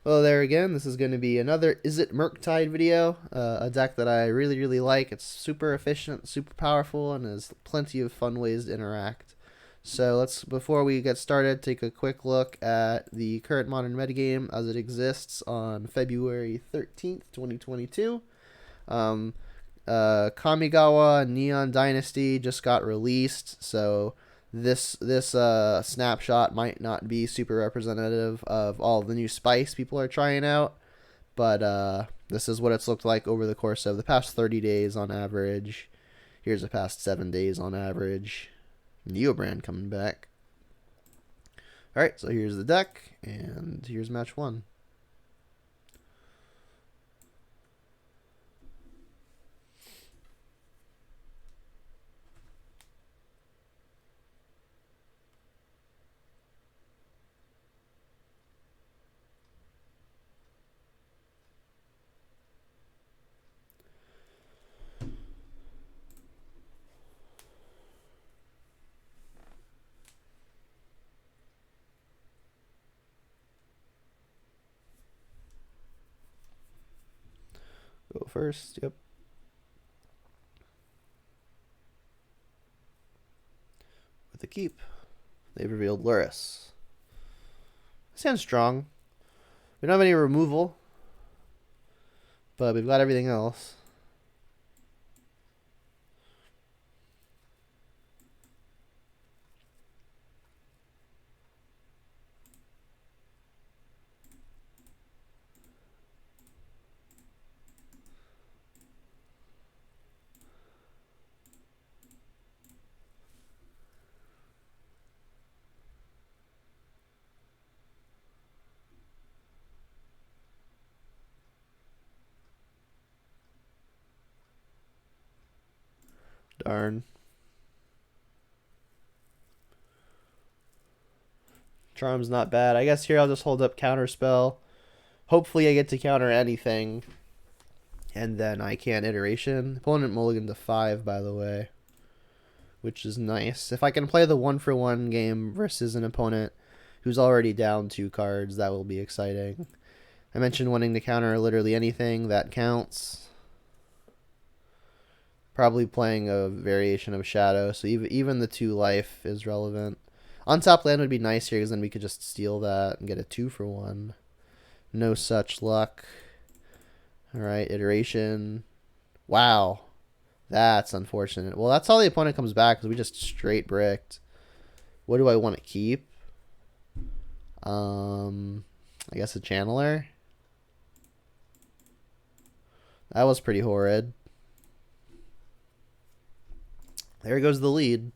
Hello there again. This is going to be another Izzet Murktide video, a deck that I really like. It's super efficient, super powerful, and has plenty of fun ways to interact. So before we get started, take a quick look at the current modern metagame as it exists on February 13th, 2022. Kamigawa Neon Dynasty just got released, so this snapshot might not be super representative of all the new spice people are trying out, but this is what it's looked like over the course of the past 30 days on average. Here's the past 7 days on average. Neobrand coming back. Alright, so here's the deck, and here's match 1. Go first, yep. With the keep, they've revealed Luris. Sounds strong. We don't have any removal, but we've got everything else. Darn. Charm's not bad. I guess here I'll just hold up Counterspell. Hopefully I get to counter anything. And then I can iteration. Opponent mulligan to 5, by the way. Which is nice. If I can play the 1-for-1 game versus an opponent who's already down 2 cards, that will be exciting. I mentioned wanting to counter literally anything. That counts. Probably playing a variation of Shadow, so even the 2 life is relevant. Untap land would be nice here, because then we could just steal that and get a 2-for-1. No such luck. Alright, iteration. Wow. That's unfortunate. Well, that's how the opponent comes back, because we just straight bricked. What do I want to keep? I guess a Channeler. That was pretty horrid. There goes the lead.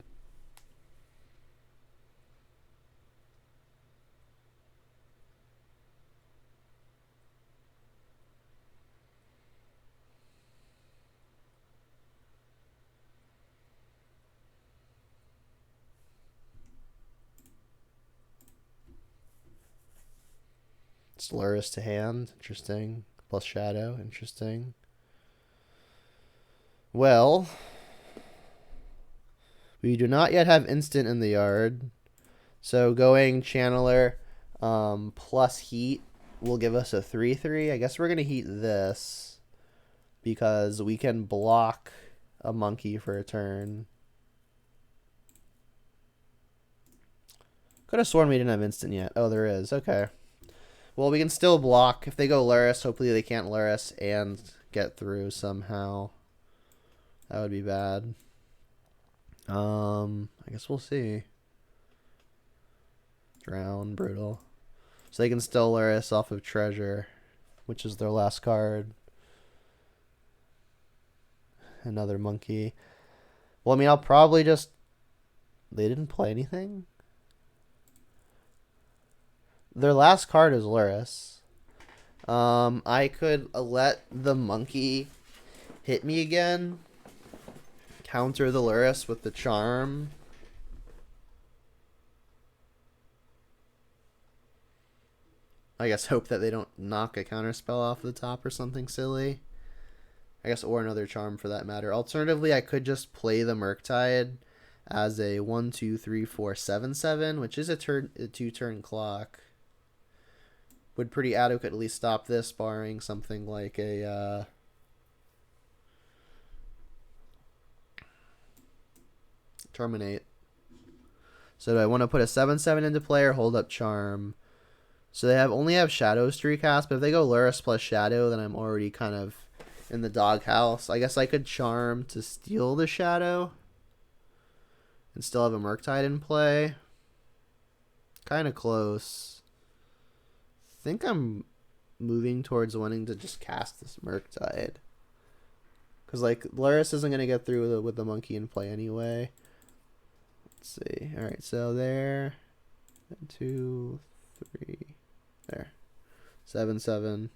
Luris to hand. Interesting. Plus Shadow. Interesting. Well, we do not yet have instant in the yard. So going Channeler plus heat will give us a 3/3. I guess we're going to heat this because we can block a monkey for a turn. Could have sworn we didn't have instant yet. Oh, there is. Okay. Well, we can still block. If they go Luris, hopefully they can't Luris and get through somehow. That would be bad. I guess we'll see. Drown, brutal. So they can still Luris off of Treasure, which is their last card. Another monkey. Well, I mean, I'll probably just... They didn't play anything? Their last card is Luris. I could let the monkey hit me again. Counter the Luris with the charm. I guess hope that they don't knock a counterspell off the top or something silly. I guess, or another charm for that matter. Alternatively, I could just play the Murktide as a 1, 2, 3, 4, 7, 7, which is a 2-turn clock. would pretty adequately stop this, barring something like a terminate. So do I want to put a 7/7 into play or hold up Charm? So they only have Shadows to recast, but if they go Luris plus Shadow, then I'm already kind of in the doghouse. I guess I could Charm to steal the Shadow and still have a Murktide in play. Kind of close. I think I'm moving towards wanting to just cast this Murktide. Because, like, Luris isn't going to get through with the monkey in play anyway. Let's see. Alright, so there. 1, 2, 3. There. 7/7.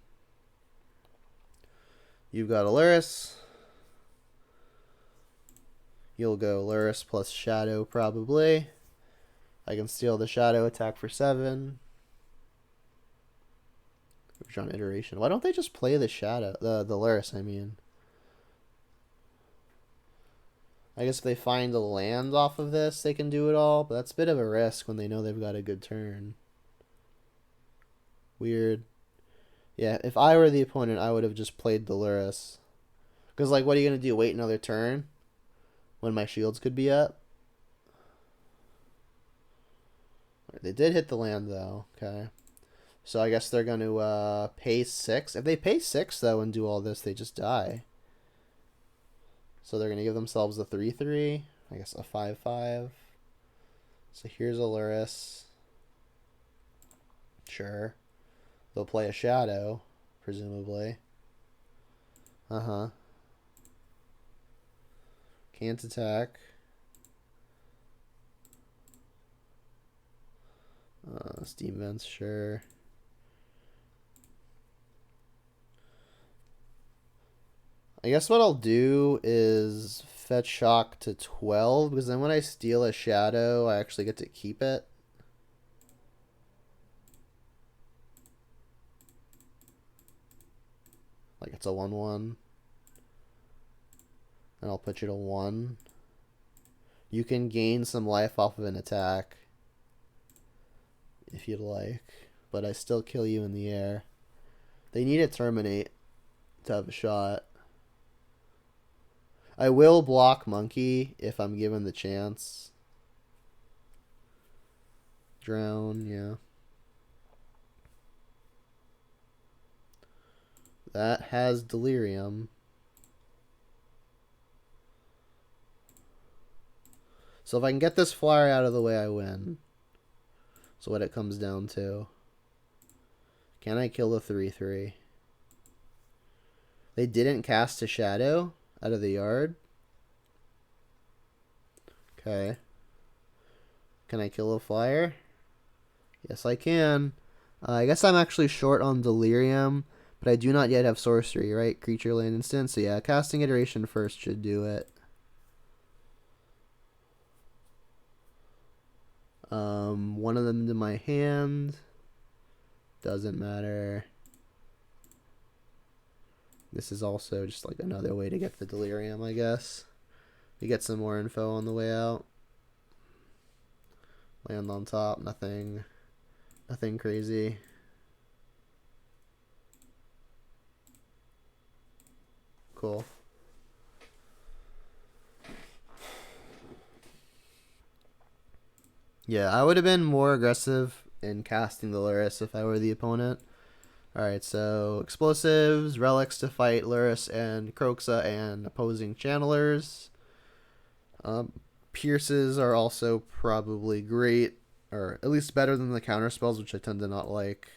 You've got a Luris. You'll go Luris plus Shadow probably. I can steal the Shadow, attack for 7. On iteration. Why don't they just play the Shadow? The Luris, I mean. I guess if they find a land off of this, they can do it all. But that's a bit of a risk when they know they've got a good turn. Weird. Yeah, if I were the opponent, I would have just played the Luris. Because, like, what are you going to do? Wait another turn? When my shields could be up? They did hit the land, though. Okay. So I guess they're going to pay 6. If they pay 6, though, and do all this, they just die. So they're going to give themselves a 3/3. I guess a 5/5. So here's a Luris. Sure. They'll play a Shadow, presumably. Uh-huh. Can't attack. Steam Vents, sure. I guess what I'll do is fetch Shock to 12, because then when I steal a Shadow, I actually get to keep it. Like it's a 1/1. And I'll put you to 1. You can gain some life off of an attack. If you'd like. But I still kill you in the air. They need to terminate to have a shot. I will block Monkey if I'm given the chance. Drown, yeah. That has Delirium. So if I can get this flyer out of the way, I win. So what it comes down to. Can I kill the 3/3? They didn't cast a Shadow out of the yard. Okay. Can I kill a flyer? Yes, I can. I guess I'm actually short on Delirium, but I do not yet have Sorcery, right? Creature, land, instant. So yeah, casting Iteration first should do it. One of them to my hand. Doesn't matter. This is also just like another way to get the Delirium, I guess. We get some more info on the way out. Land on top, nothing crazy. Cool. Yeah, I would have been more aggressive in casting the Luris if I were the opponent. Alright, so explosives, relics to fight Luris and Kroxa and opposing channelers. Pierces are also probably great, or at least better than the counter spells, which I tend to not like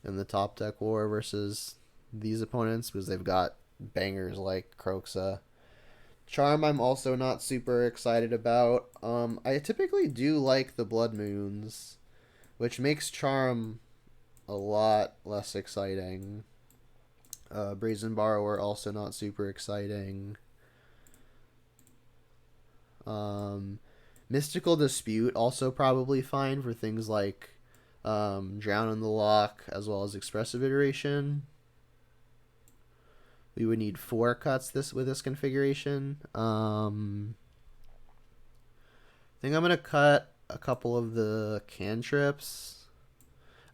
in the top deck war versus these opponents because they've got bangers like Kroxa. Charm I'm also not super excited about. I typically do like the Blood Moons, which makes Charm a lot less exciting. Brazen Borrower also not super exciting. Mystical Dispute also probably fine for things like Drown in the Lock as well as Expressive Iteration. We would need 4 cuts with this configuration. I think I'm going to cut a couple of the cantrips.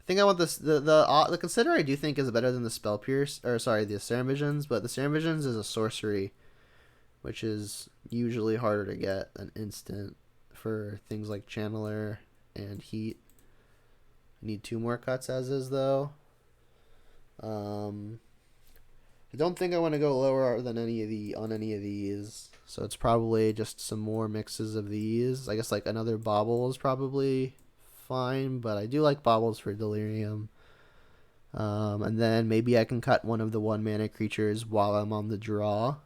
think I want this the Consider I do think is better than the Spell Pierce, or sorry, the Serum Visions, but the Serum Visions is a sorcery, which is usually harder to get than instant for things like Channeler and Heat. I need 2 more cuts as is though. I don't think I want to go lower than any of these, so it's probably just some more mixes of these. I guess like another Bauble is probably fine, but I do like Baubles for Delirium. And then maybe I can cut one of the 1-mana creatures while I'm on the draw.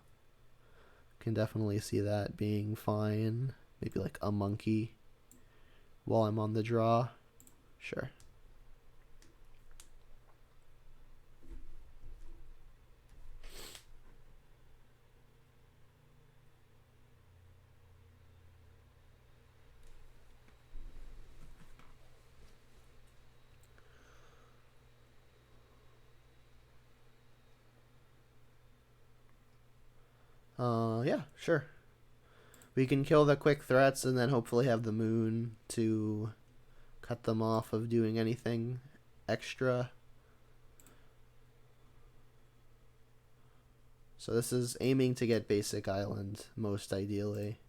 Can definitely see that being fine. Maybe like a monkey while I'm on the draw. Sure. Yeah, sure. We can kill the quick threats and then hopefully have the moon to cut them off of doing anything extra. So this is aiming to get basic island, most ideally.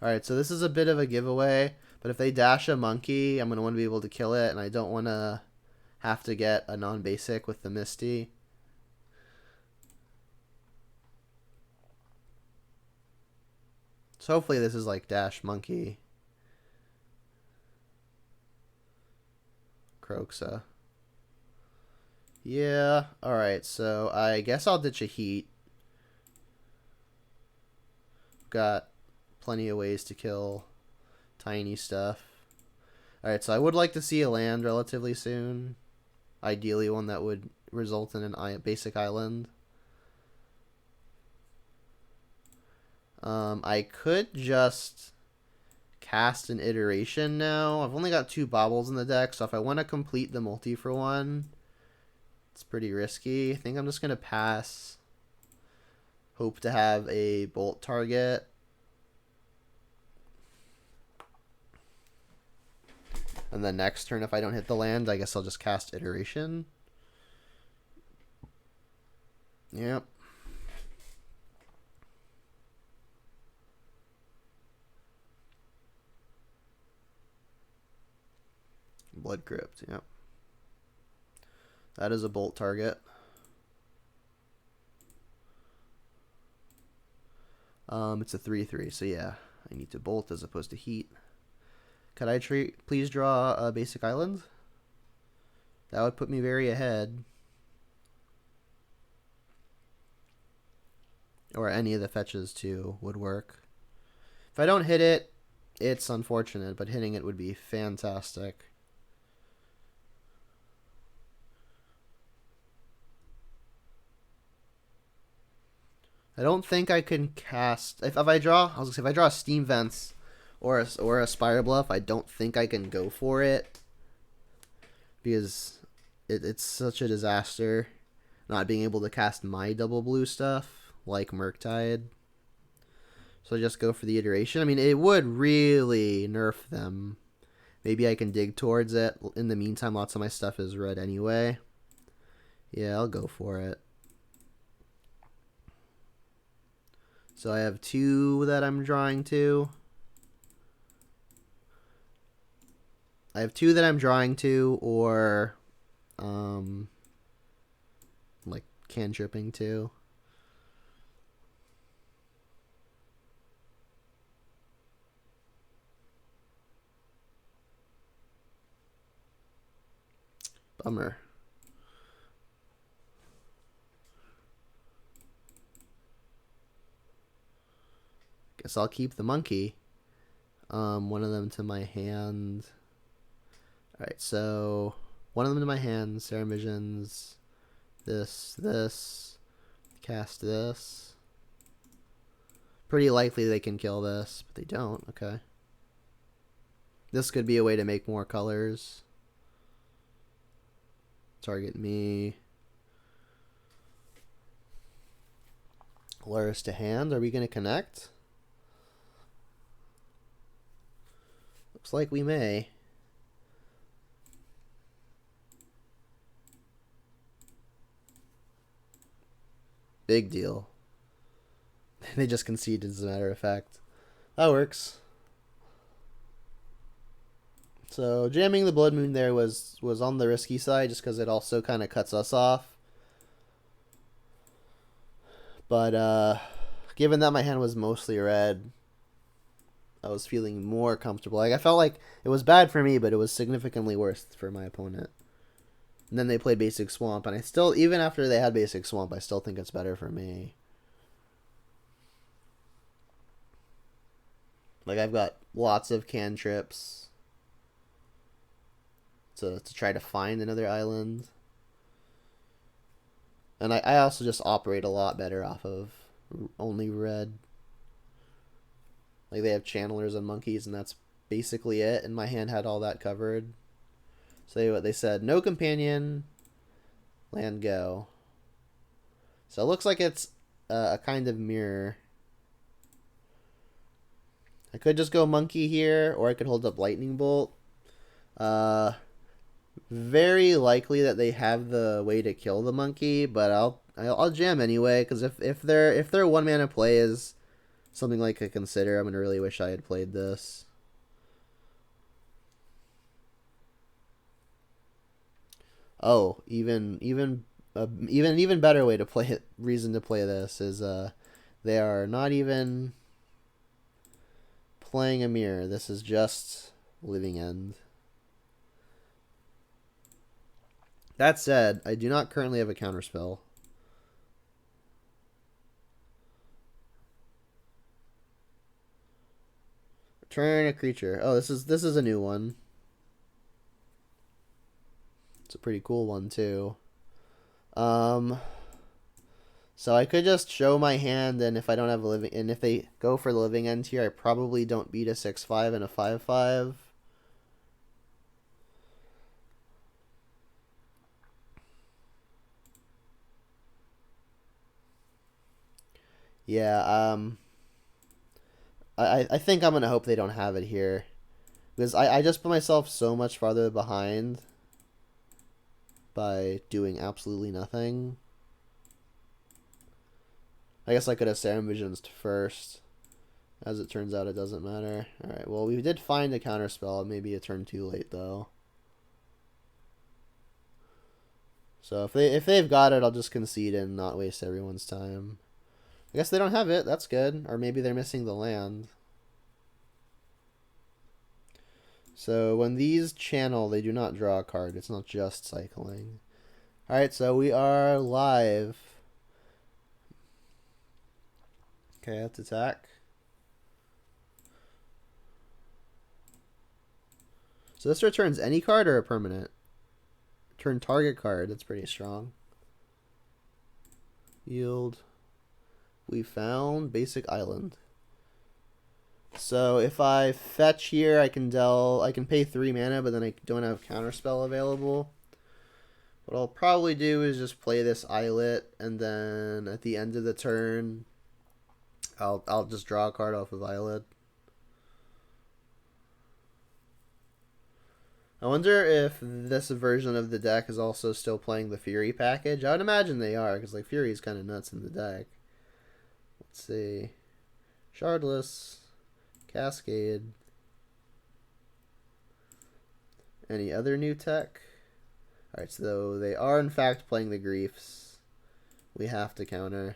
Alright, so this is a bit of a giveaway, but if they dash a monkey, I'm going to want to be able to kill it, and I don't want to have to get a non-basic with the Misty. So hopefully this is like dash monkey. Croxa. Yeah, alright, so I guess I'll ditch a Heat. Got plenty of ways to kill tiny stuff. Alright, so I would like to see a land relatively soon. Ideally one that would result in a basic island. I could just cast an iteration now. I've only got 2 Baubles in the deck, so if I want to complete the multi for one, it's pretty risky. I think I'm just going to pass. Hope to have a bolt target. And then next turn, if I don't hit the land, I guess I'll just cast iteration. Yep. Blood Crypt, yep. That is a bolt target. It's a 3/3, so yeah, I need to bolt as opposed to heat. Could I please draw a basic island? That would put me very ahead. Or any of the fetches too would work. If I don't hit it, it's unfortunate, but hitting it would be fantastic. I don't think I can cast. If I draw, I was gonna say, if I draw a Steam Vents or a Spire Bluff, I don't think I can go for it because it's such a disaster not being able to cast my double blue stuff like Murktide. So I just go for the iteration. I mean, it would really nerf them. Maybe I can dig towards it. In the meantime, lots of my stuff is red anyway. Yeah, I'll go for it. So I have 2 that I'm drawing to. I have 2 that I'm drawing to, or like cantripping to. Bummer. Guess I'll keep the monkey. One of them to my hand. Alright, so one of them to my hand, Serum Visions, this, cast this. Pretty likely they can kill this, but they don't, okay. This could be a way to make more colors. Target me. Lures to hand. Are we going to connect? Looks like we may. Big deal. They just conceded as a matter of fact. That works. So jamming the Blood Moon there was on the risky side just because it also kind of cuts us off. But given that my hand was mostly red, I was feeling more comfortable. Like I felt like it was bad for me, but it was significantly worse for my opponent. And then they played Basic Swamp, and I still, even after they had Basic Swamp, I still think it's better for me. Like I've got lots of cantrips to try to find another island. And I also just operate a lot better off of only red. Like they have channelers and monkeys, and that's basically it. And my hand had all that covered. So they said, no companion, land go. So it looks like it's a kind of mirror. I could just go monkey here, or I could hold up lightning bolt. Very likely that they have the way to kill the monkey, but I'll jam anyway, because if their one mana play is something like a consider, I'm gonna really wish I had played this. Oh, even better way to play it, reason to play this is they are not even playing a mirror. This is just Living End. That said, I do not currently have a counterspell. Return a creature. Oh, this is a new one. It's a pretty cool one too. So I could just show my hand, and if I don't have a living, and if they go for the Living End here, I probably don't beat a 6/5 and a 5/5. Yeah, I think I'm gonna hope they don't have it here, because I just put myself so much farther behind by doing absolutely nothing. I guess I could have Serum Visions first. As it turns out, it doesn't matter. Alright, well, we did find a counterspell. Maybe a turn too late, though. So if they've got it, I'll just concede and not waste everyone's time. I guess they don't have it. That's good. Or maybe they're missing the land. So when these channel, they do not draw a card. It's not just cycling. Alright, so we are live. Okay, let's attack. So this returns any card or a permanent? Return target card. That's pretty strong. Yield. We found Basic Island. So if I fetch here, I can pay 3 mana, but then I don't have counterspell available. What I'll probably do is just play this Islet, and then at the end of the turn, I'll just draw a card off of Islet. I wonder if this version of the deck is also still playing the Fury package. I would imagine they are, because like Fury is kind of nuts in the deck. Let's see. Shardless. Cascade. Any other new tech? Alright, so they are in fact playing the Griefs. We have to counter.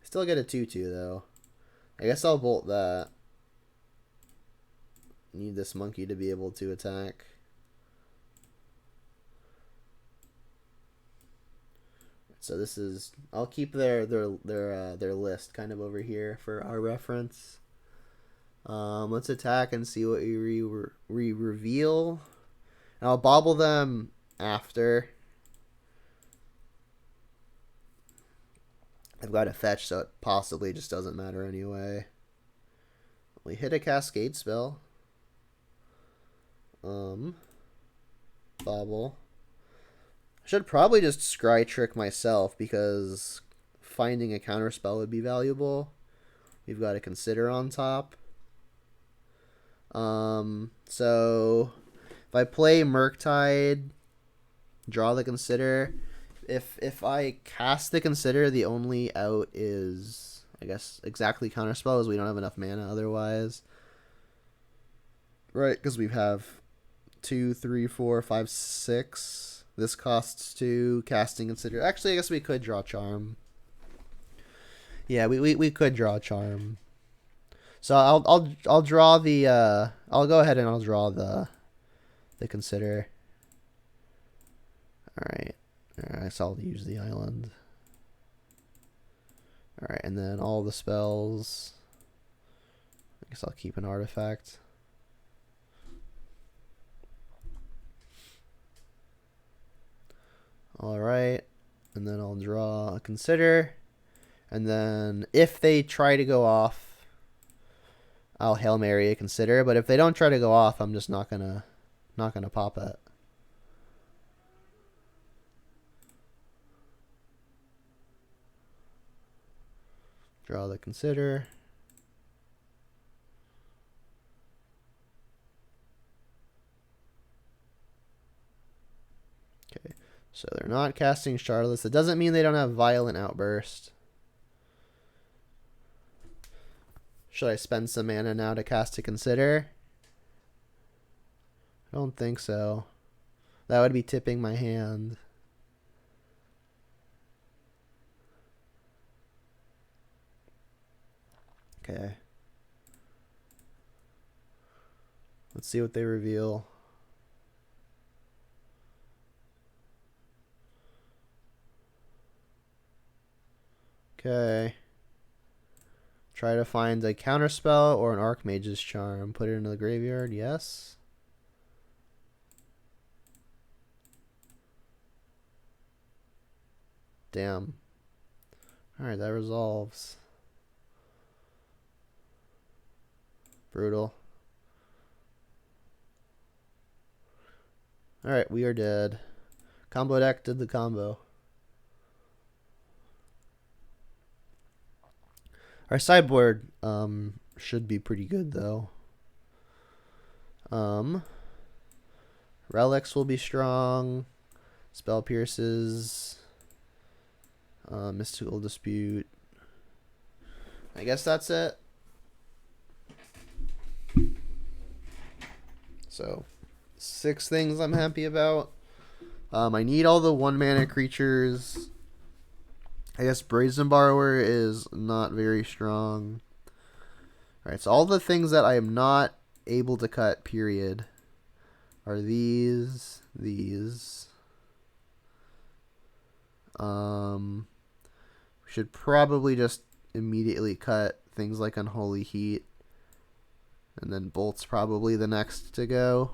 Still get a 2/2 though. I guess I'll bolt that. Need this monkey to be able to attack. So this is, I'll keep their list kind of over here for our reference. Let's attack and see what we reveal. And I'll bobble them after. I've got a fetch, so it possibly just doesn't matter anyway. We hit a Cascade spell. Bobble. Should probably just scry trick myself because finding a counterspell would be valuable. We've got to consider on top. So if I play Murktide, draw the consider. If I cast the consider, the only out is, I guess, exactly counterspell, as we don't have enough mana otherwise. Right, because we have 2, 3, 4, 5, 6. This costs 2. Casting consider. Actually, I guess we could draw charm. Yeah, we could draw charm. So I'll draw the I'll go ahead and I'll draw the consider. Alright. Alright, so I'll use the island. Alright, and then all the spells. I guess I'll keep an artifact. Alright. And then I'll draw a consider. And then if they try to go off, I'll Hail Mary a consider. But if they don't try to go off, I'm just not gonna pop it. Draw the consider. Okay, so they're not casting Charlottes. That doesn't mean they don't have Violent Outburst. Should I spend some mana now to cast a consider? I don't think so. That would be tipping my hand. Okay. Let's see what they reveal. Okay. Try to find a counterspell or an Archmage's Charm. Put it into the graveyard. Yes. Damn. Alright, that resolves. Brutal. Alright, we are dead. Combo deck did the combo. Our sideboard should be pretty good though. Relics will be strong. Spell Pierces. Mystical Dispute. I guess that's it. So 6 things I'm happy about. I need all the 1-mana creatures. I guess Brazen Borrower is not very strong. Alright, so all the things that I am not able to cut, period, are these. Should probably just immediately cut things like Unholy Heat. And then Bolt's probably the next to go.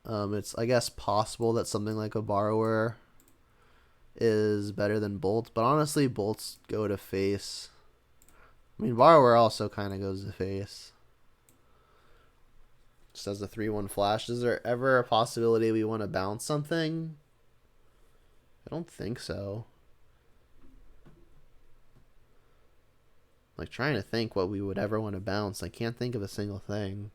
It's, I guess, possible that something like a Borrower is better than Bolt, but honestly, Bolts go to face. I mean, Borrower also kind of goes to face. Just as a 3/1 flash. Is there ever a possibility we want to bounce something? I don't think so. Like, trying to think what we would ever want to bounce. I can't think of a single thing.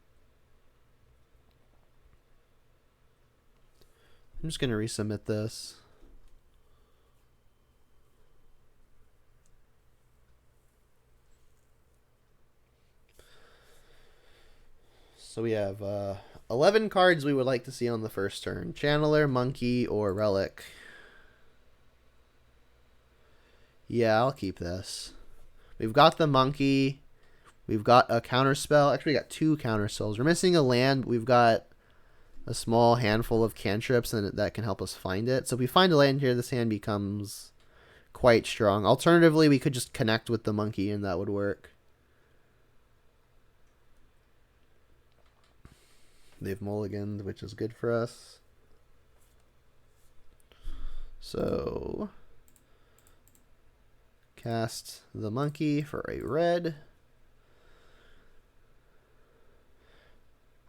I'm just going to resubmit this. So we have 11 cards we would like to see on the first turn. Channeler, Monkey, or Relic. Yeah, I'll keep this. We've got the Monkey. We've got a counterspell. Actually, we got 2 counterspells. We're missing a land. We've got a small handful of cantrips and that can help us find it. So if we find a land here, this hand becomes quite strong. Alternatively, we could just connect with the Monkey and that would work. They've mulliganed, which is good for us. So cast the Monkey for a red.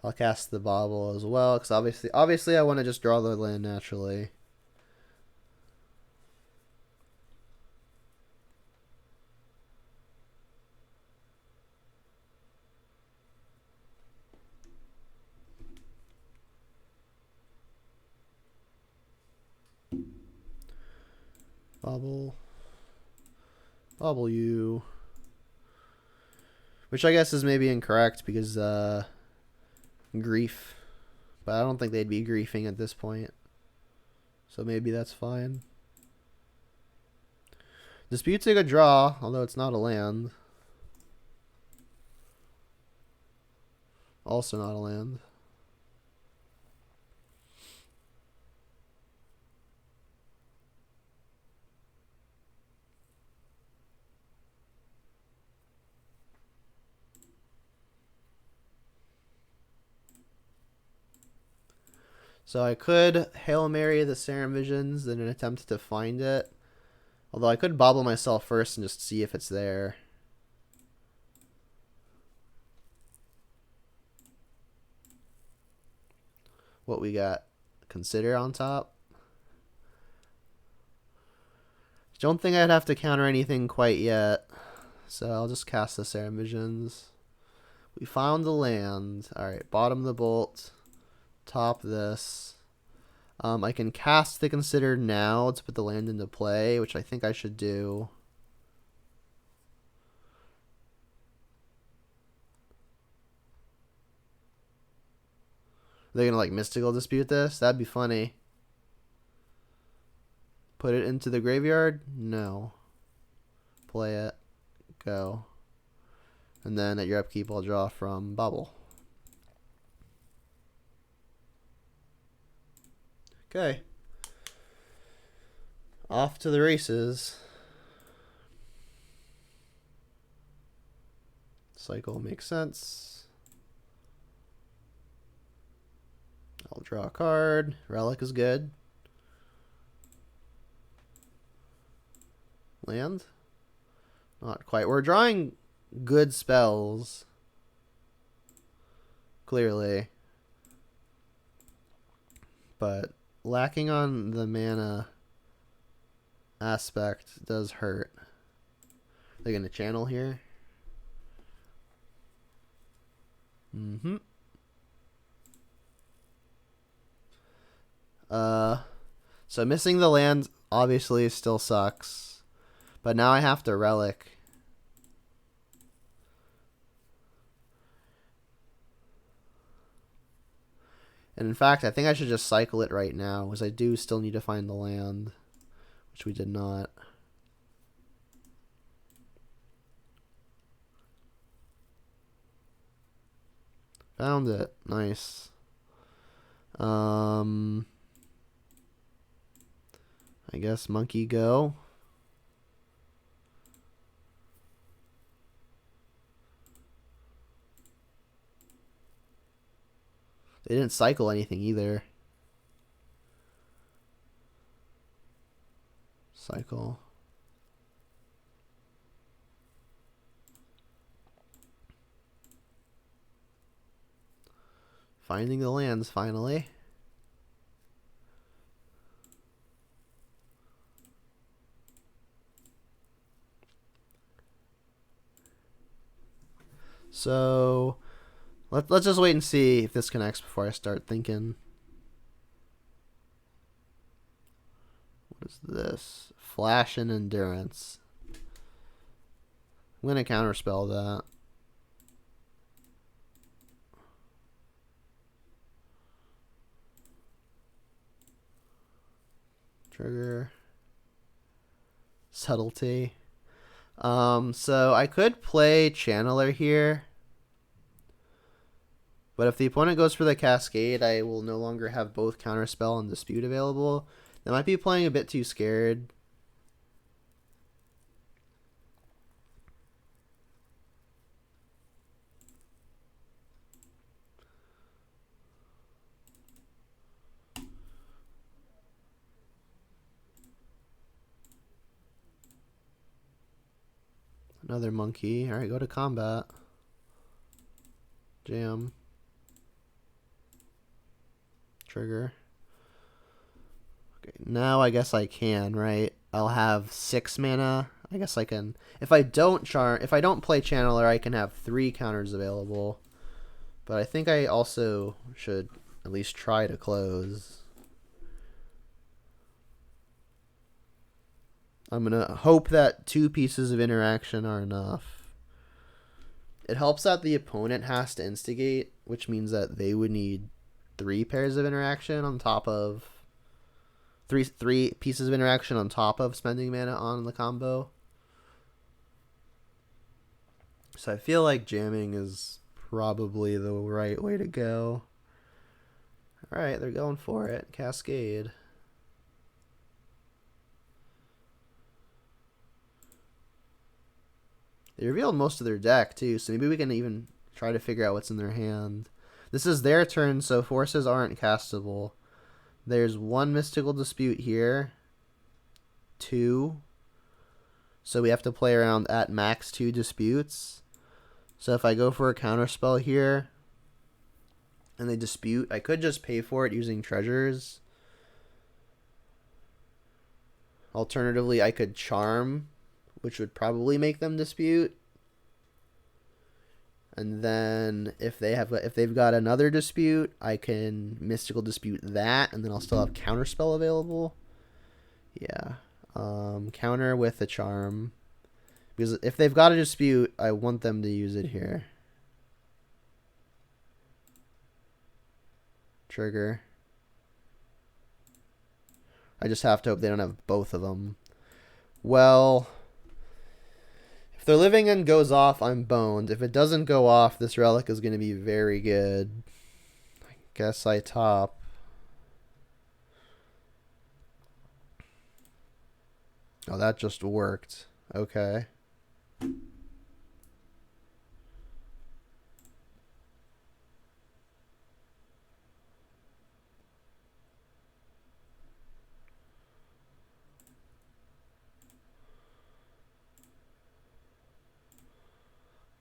I'll cast the bauble as well, because obviously I want to just draw the land naturally. Bauble. Bauble you. Which I guess is maybe incorrect because grief. But I don't think they'd be griefing at this point. So maybe that's fine. Dispute's a good draw, although it's not a land. Also not a land. So I could Hail Mary the Serum Visions in an attempt to find it. Although I could bobble myself first and just see if it's there. What we got? Consider on top. Don't think I'd have to counter anything quite yet. So I'll just cast the Serum Visions. We found the land. Alright, bottom the bolt. Top this. I can cast the Consider now to put the land into play, which I think I should do. They're gonna like Mystical Dispute this? That'd be funny. Put it into the graveyard? No. Play it. Go. And then at your upkeep I'll draw from Bubble. Okay. Off to the races. Cycle makes sense. I'll draw a card. Relic is good. Land? Not quite. We're drawing good spells. Clearly. But lacking on the mana aspect does hurt. They're going to channel here. So missing the land obviously still sucks. But now I have to relic. And in fact, I think I should just cycle it right now, because I do still need to find the land, which we did not. Found it. Nice. I guess monkey go. They didn't cycle anything either. Cycle. Finding the lands finally. So let's just wait and see if this connects before I start thinking. What is this? Flash and Endurance. I'm gonna counterspell that. Trigger. Subtlety. So I could play Channeler here. But if the opponent goes for the Cascade, I will no longer have both Counterspell and Dispute available. They might be playing a bit too scared. Another monkey. Alright, go to combat. Jam. Trigger. Okay, now I guess I can, right? I'll have 6 mana. I guess I can. If I don't play Channeler, I can have 3 counters available. But I think I also should at least try to close. I'm going to hope that 2 pieces of interaction are enough. It helps that the opponent has to instigate, which means that they would need 3 pairs of interaction on top of... Three pieces of interaction on top of spending mana on the combo. So I feel like jamming is probably the right way to go. Alright, they're going for it. Cascade. They revealed most of their deck, too, so maybe we can even try to figure out what's in their hand. This is their turn, so forces aren't castable. There's 1 Mystical Dispute here. 2. So we have to play around at max 2 disputes. So if I go for a counterspell here, and they dispute, I could just pay for it using treasures. Alternatively, I could charm, which would probably make them dispute. And then if they've got another dispute, I can mystical dispute that, and then I'll still have counterspell available. Yeah, counter with a charm, because if they've got a dispute, I want them to use it here. Trigger. I just have to hope they don't have both of them. Well, if their living end goes off, I'm boned. If it doesn't go off, this relic is going to be very good. I guess I top. Oh, that just worked. Okay.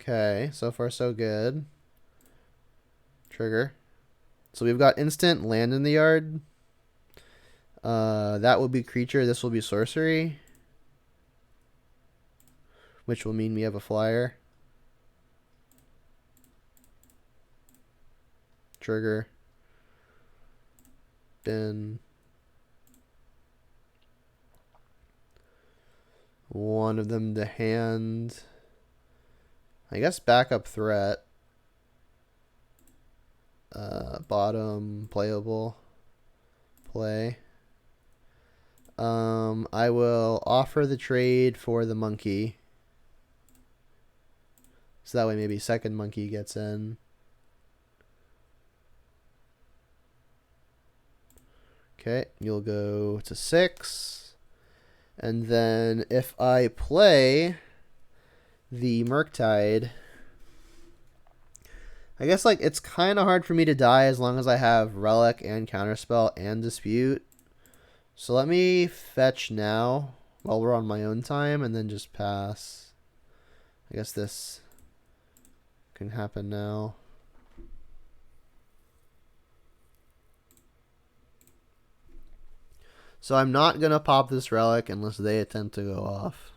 Okay, so far so good. Trigger. So we've got instant land in the yard. That will be creature, this will be sorcery. Which will mean we have a flyer. Trigger. Then one of them to hand. I guess backup threat. Bottom playable. Play. I will offer the trade for the monkey. So that way maybe second monkey gets in. Okay, you'll go to 6. And then if I play the Murktide, I guess like it's kind of hard for me to die as long as I have Relic and Counterspell and Dispute. So let me fetch now while we're on my own time and then just pass. I guess this can happen now. So I'm not going to pop this Relic unless they attempt to go off.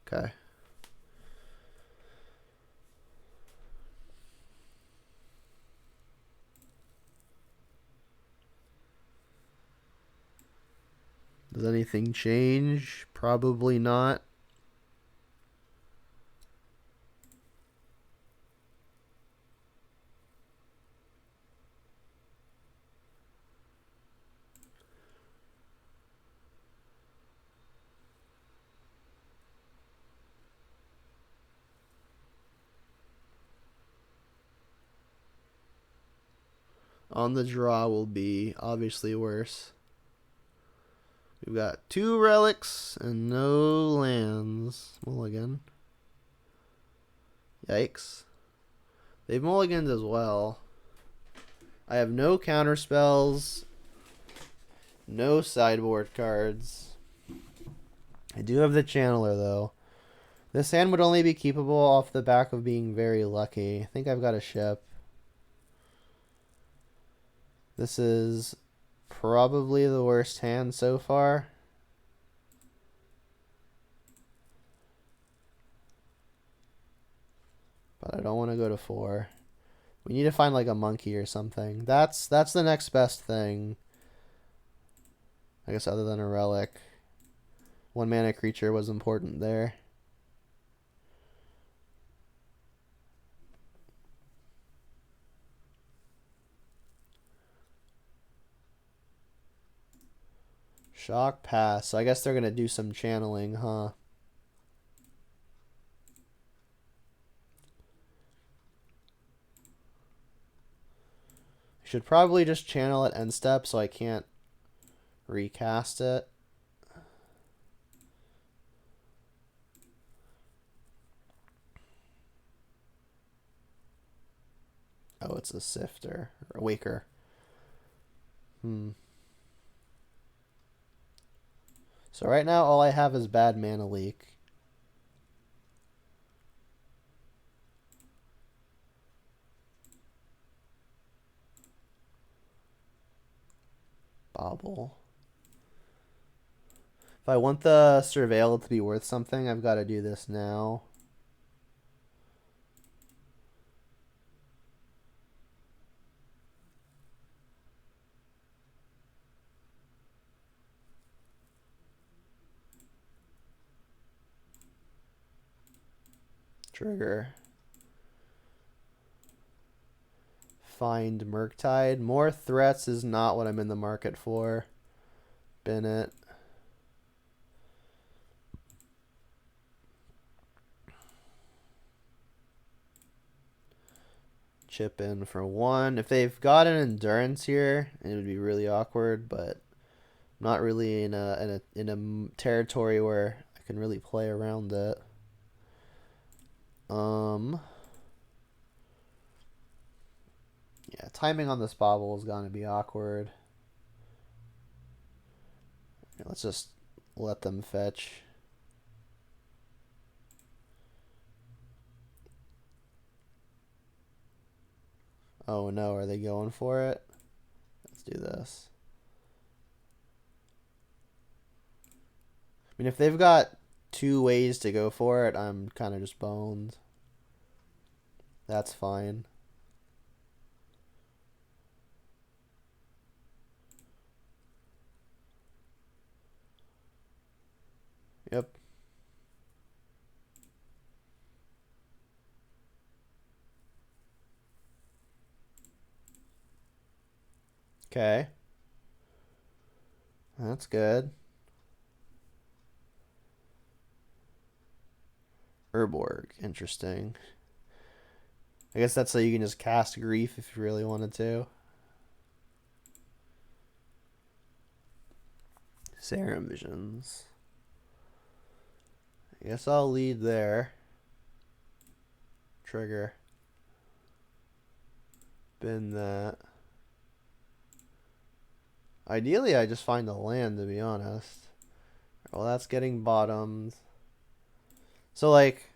Okay. Does anything change? Probably not. On the draw will be obviously worse. We've got 2 relics and no lands. Mulligan. Yikes. They've mulliganed as well. I have no counter spells. No sideboard cards. I do have the Channeler though. This hand would only be keepable off the back of being very lucky. I think I've got a ship. This is probably the worst hand so far. But I don't want to go to 4. We need to find like a monkey or something. That's the next best thing. I guess other than a relic. 1 mana creature was important there. Shock pass. So I guess they're going to do some channeling, huh? Should probably just channel at end step so I can't recast it. Oh, it's a sifter or a waker. So right now all I have is bad mana leak. Bobble. If I want the Surveil to be worth something, I've got to do this now. Trigger. Find Murktide. More threats is not what I'm in the market for. Bennett. Chip in for 1. If they've got an endurance here, it would be really awkward, but I'm not really in a territory where I can really play around it. Yeah, timing on this bobble is going to be awkward. Let's just let them fetch. Oh no, are they going for it? Let's do this. I mean, if they've got 2 ways to go for it, I'm kind of just boned. That's fine. Yep. Okay. That's good. Urborg, interesting. I guess that's so you can just cast Grief if you really wanted to. Serum Visions. I guess I'll lead there. Trigger. Bin that. Ideally, I just find a land, to be honest. Well, that's getting bottomed. So, like,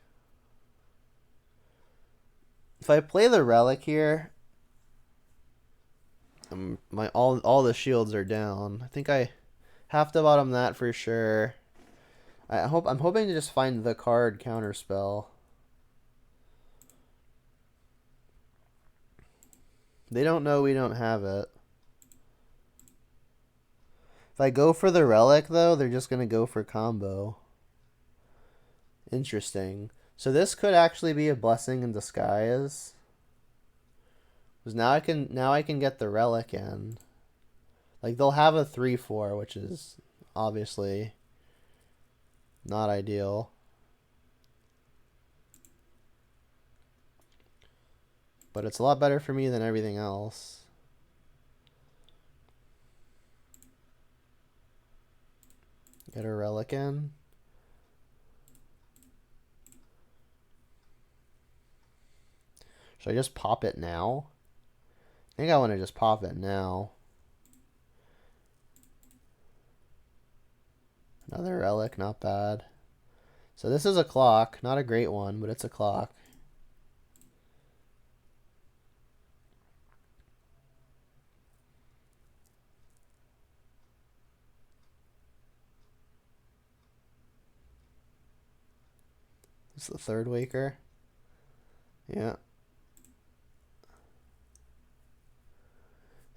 if I play the relic here, all the shields are down. I think I have to bottom that for sure. I'm hoping to just find the card counterspell. They don't know we don't have it. If I go for the relic, though, they're just gonna go for combo. Interesting. So this could actually be a blessing in disguise. Because now I can get the relic in. Like, they'll have a 3/4, which is obviously not ideal. But it's a lot better for me than everything else. Get a relic in. Should I just pop it now? I think I want to just pop it now. Another relic, not bad. So this is a clock. Not a great one, but it's a clock. It's the third Waker. Yeah.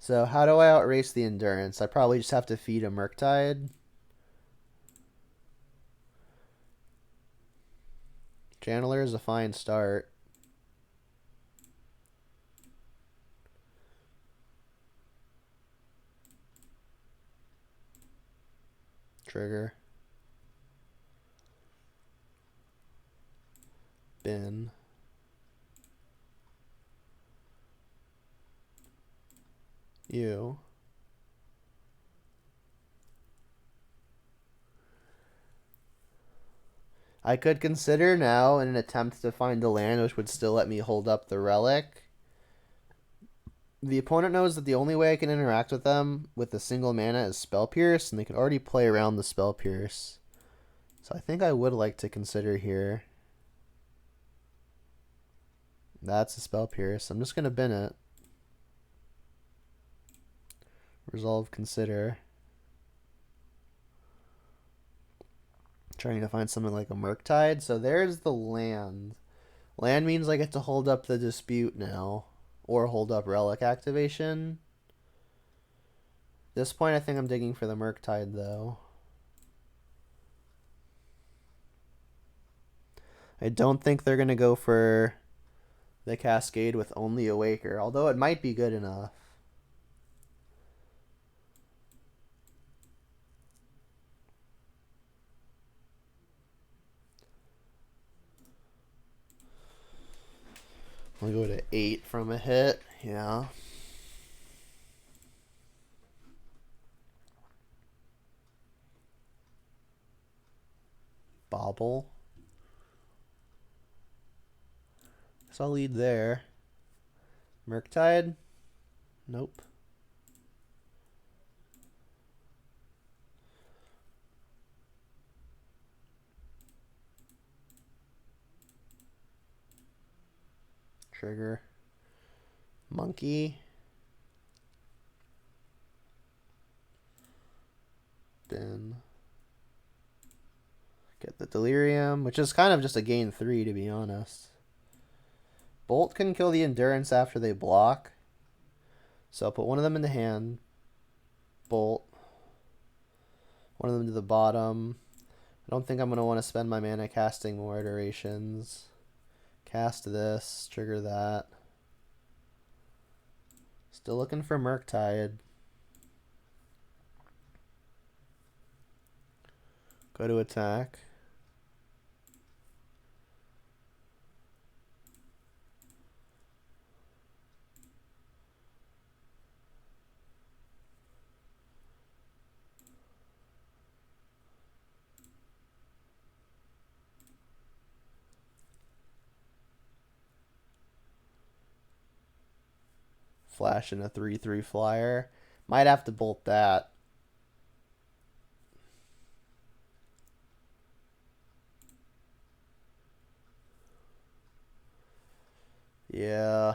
So how do I outrace the Endurance? I probably just have to feed a Murktide. Channeler is a fine start. Trigger. Bin. You. I could consider now in an attempt to find a land which would still let me hold up the relic. The opponent knows that the only way I can interact with them with a single mana is Spell Pierce, and they can already play around the Spell Pierce. So I think I would like to consider here. That's a Spell Pierce. I'm just going to bin it. Resolve, consider. Trying to find something like a Murktide. So there's the land. Land means I get to hold up the Dispute now. Or hold up Relic activation. At this point, I think I'm digging for the Murktide, though. I don't think they're going to go for the Cascade with only a Waker, although it might be good enough. I'll go to 8 from a hit. Yeah. Bobble. So I'll lead there. Murktide? Nope. Trigger. Monkey. Then get the Delirium, which is kind of just a gain 3 to be honest. Bolt can kill the Endurance after they block. So I'll put one of them in the hand. Bolt. One of them to the bottom. I don't think I'm going to want to spend my mana casting more iterations. Cast this, trigger that. Still looking for Murktide. Go to attack. Flash in a 3/3 flyer. Might have to bolt that. Yeah.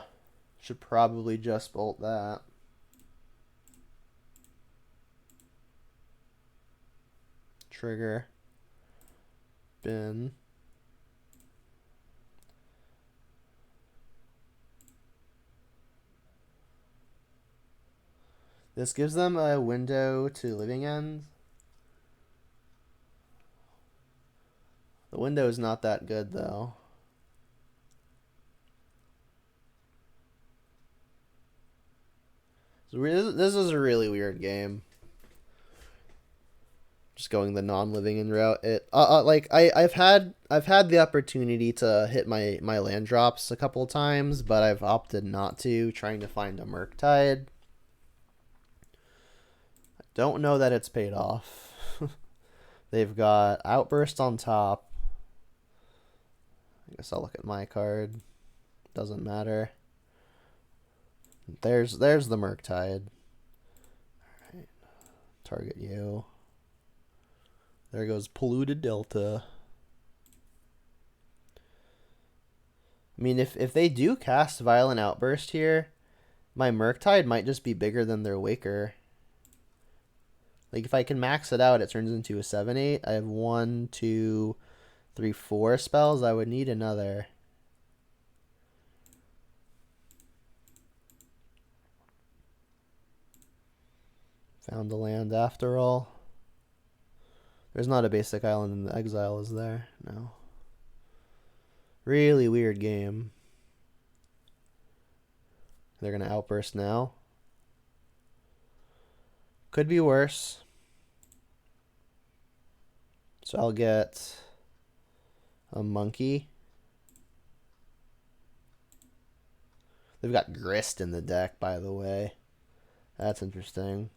Should probably just bolt that. Trigger. Bin. This gives them a window to living ends. The window is not that good, though. This is a really weird game. Just going the non-living end route. I've had the opportunity to hit my land drops a couple of times, but I've opted not to, trying to find a Murktide. I don't know that it's paid off. They've got Outburst on top. I guess I'll look at my card. Doesn't matter. There's the Murktide. Alright. Target you. There goes Polluted Delta. I mean, if they do cast Violent Outburst here, my Murktide might just be bigger than their Waker. Like, if I can max it out, it turns into a 7/8. I have 1, 2, 3/4 spells. I would need another. Found the land after all. There's not a basic island in the exile, is there? No. Really weird game. They're going to outburst now. Could be worse. So I'll get a monkey. They've got Grist in the deck, by the way. That's interesting.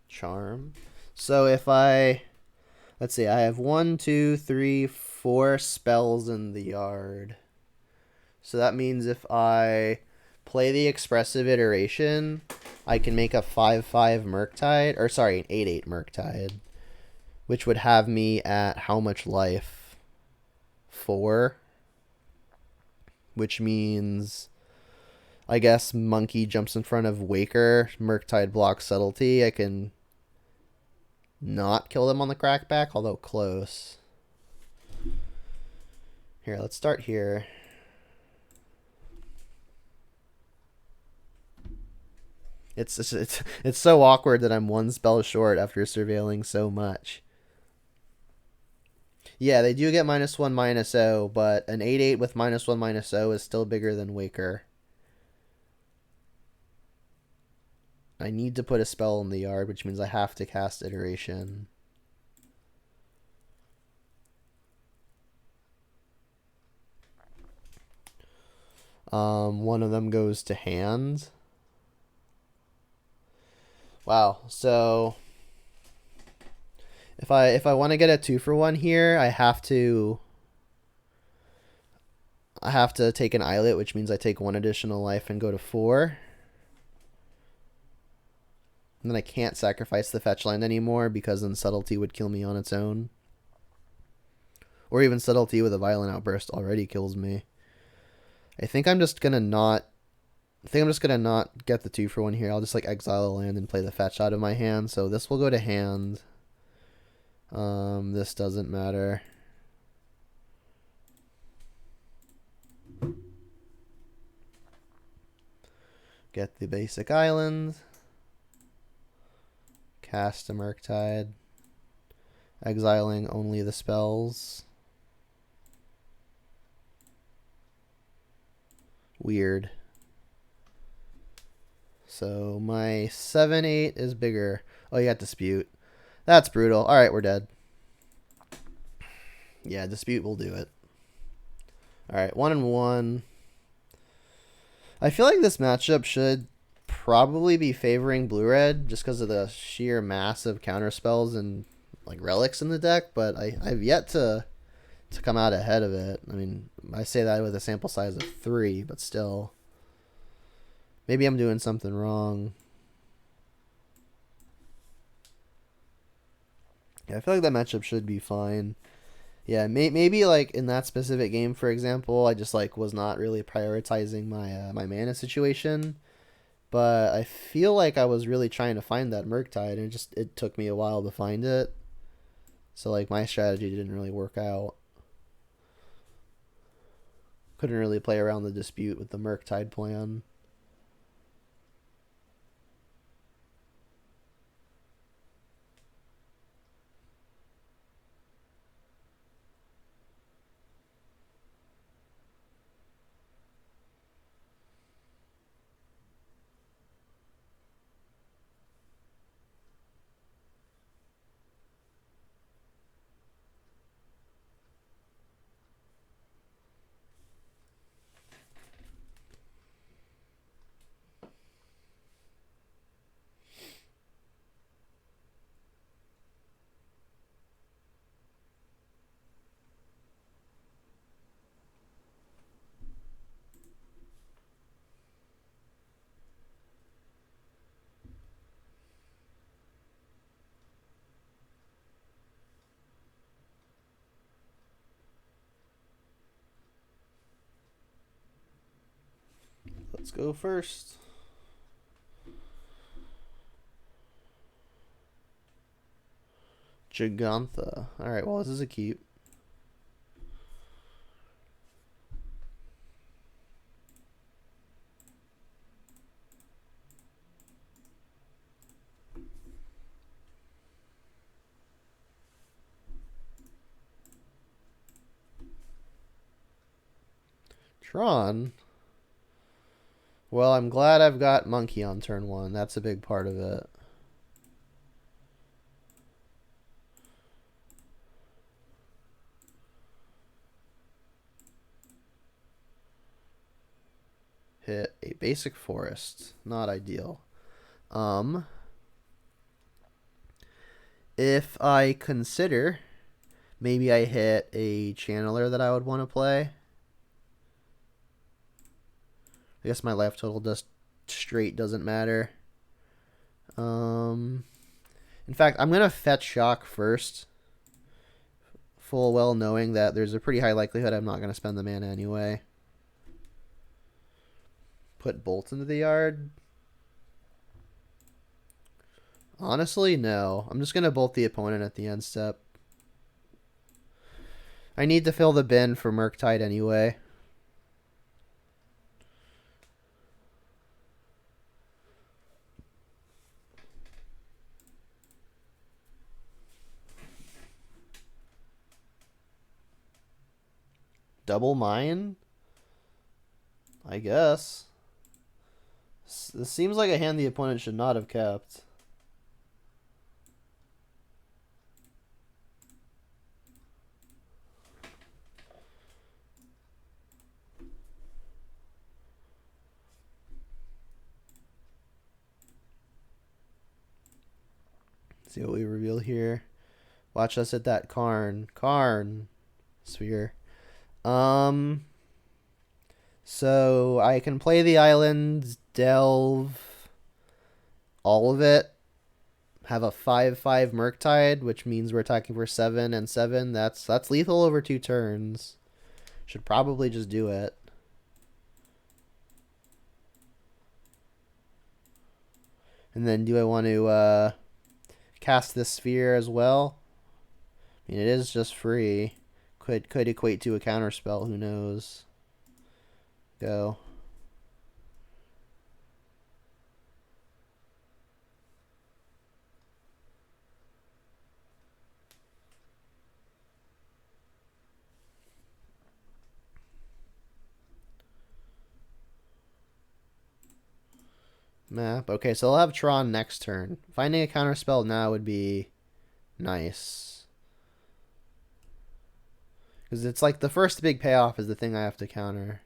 Charm. So if I, let's see, I have 1, 2, 3, 4 spells in the yard. So that means if I play the expressive iteration, I can make a 5/5 Murktide, or sorry, an 8/8 Murktide, which would have me at how much life? 4. Which means, I guess, Monkey jumps in front of Waker, Murktide blocks Subtlety. I can not kill them on the crackback, although close. Here, let's start here. It's so awkward that I'm one spell short after surveilling so much. Yeah, they do get -1/-0, but an 8/8 with -1/-0 is still bigger than Waker. I need to put a spell in the yard, which means I have to cast Iteration. One of them goes to hand. Wow, so if I want to get a 2-for-1 here, I have to take an Islet, which means I take 1 additional life and go to 4. And then I can't sacrifice the fetch land anymore because then Subtlety would kill me on its own. Or even Subtlety with a Violent Outburst already kills me. I think I'm just gonna not get the 2-for-1 here. I'll just like exile a land and play the fetch out of my hand. So this will go to hand. This doesn't matter. Get the basic island. Cast a Murktide. Exiling only the spells. Weird. So my 7/8 is bigger. Oh, you got Dispute. That's brutal. Alright, we're dead. Yeah, Dispute will do it. Alright, 1-1. I feel like this matchup should probably be favoring blue-red just because of the sheer mass of counter spells and like relics in the deck, but I've yet to come out ahead of it. I mean, I say that with a sample size of 3, but still. Maybe I'm doing something wrong. Yeah, I feel like that matchup should be fine. Yeah, maybe like in that specific game, for example, I just like was not really prioritizing my my mana situation. But I feel like I was really trying to find that Murktide, and it took me a while to find it. So like my strategy didn't really work out. Couldn't really play around the Dispute with the Murktide plan. Let's go first. Gigantha. Alright, well, this is a keep. Tron. Well, I'm glad I've got Monkey on turn 1. That's a big part of it. Hit a basic forest. Not ideal. If I consider, maybe I hit a channeler that I would want to play. I guess my life total just straight doesn't matter. In fact, I'm going to fetch Shock first. Full well knowing that there's a pretty high likelihood I'm not going to spend the mana anyway. Put Bolt into the yard. Honestly, no. I'm just going to Bolt the opponent at the end step. I need to fill the bin for Murktide anyway. Double mine? I guess. This seems like a hand the opponent should not have kept. See what we reveal here. Watch us hit that Karn sphere. So I can play the islands, delve all of it, have a 5/5 Murktide, which means we're attacking for 7 and 7. That's lethal over 2 turns. Should probably just do it. And then do I want to cast this sphere as well? I mean, it is just free. Could equate to a counterspell, who knows. Go. Map. Okay, so I'll have Tron next turn. Finding a counterspell now would be nice. Because it's like the first big payoff is the thing I have to counter.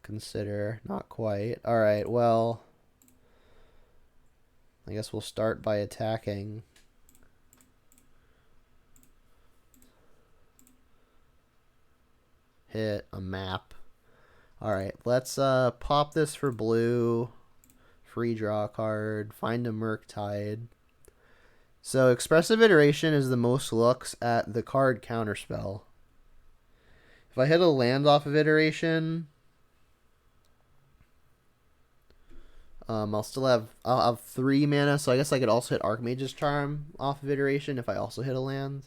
Consider. Not quite. Alright, well, I guess we'll start by attacking. Hit a map. Alright, let's pop this for blue. Free draw card. Find a Murktide. So Expressive Iteration is the most looks at the card counterspell. If I hit a land off of Iteration, I'll have 3 mana, so I guess I could also hit Archmage's Charm off of Iteration if I also hit a land.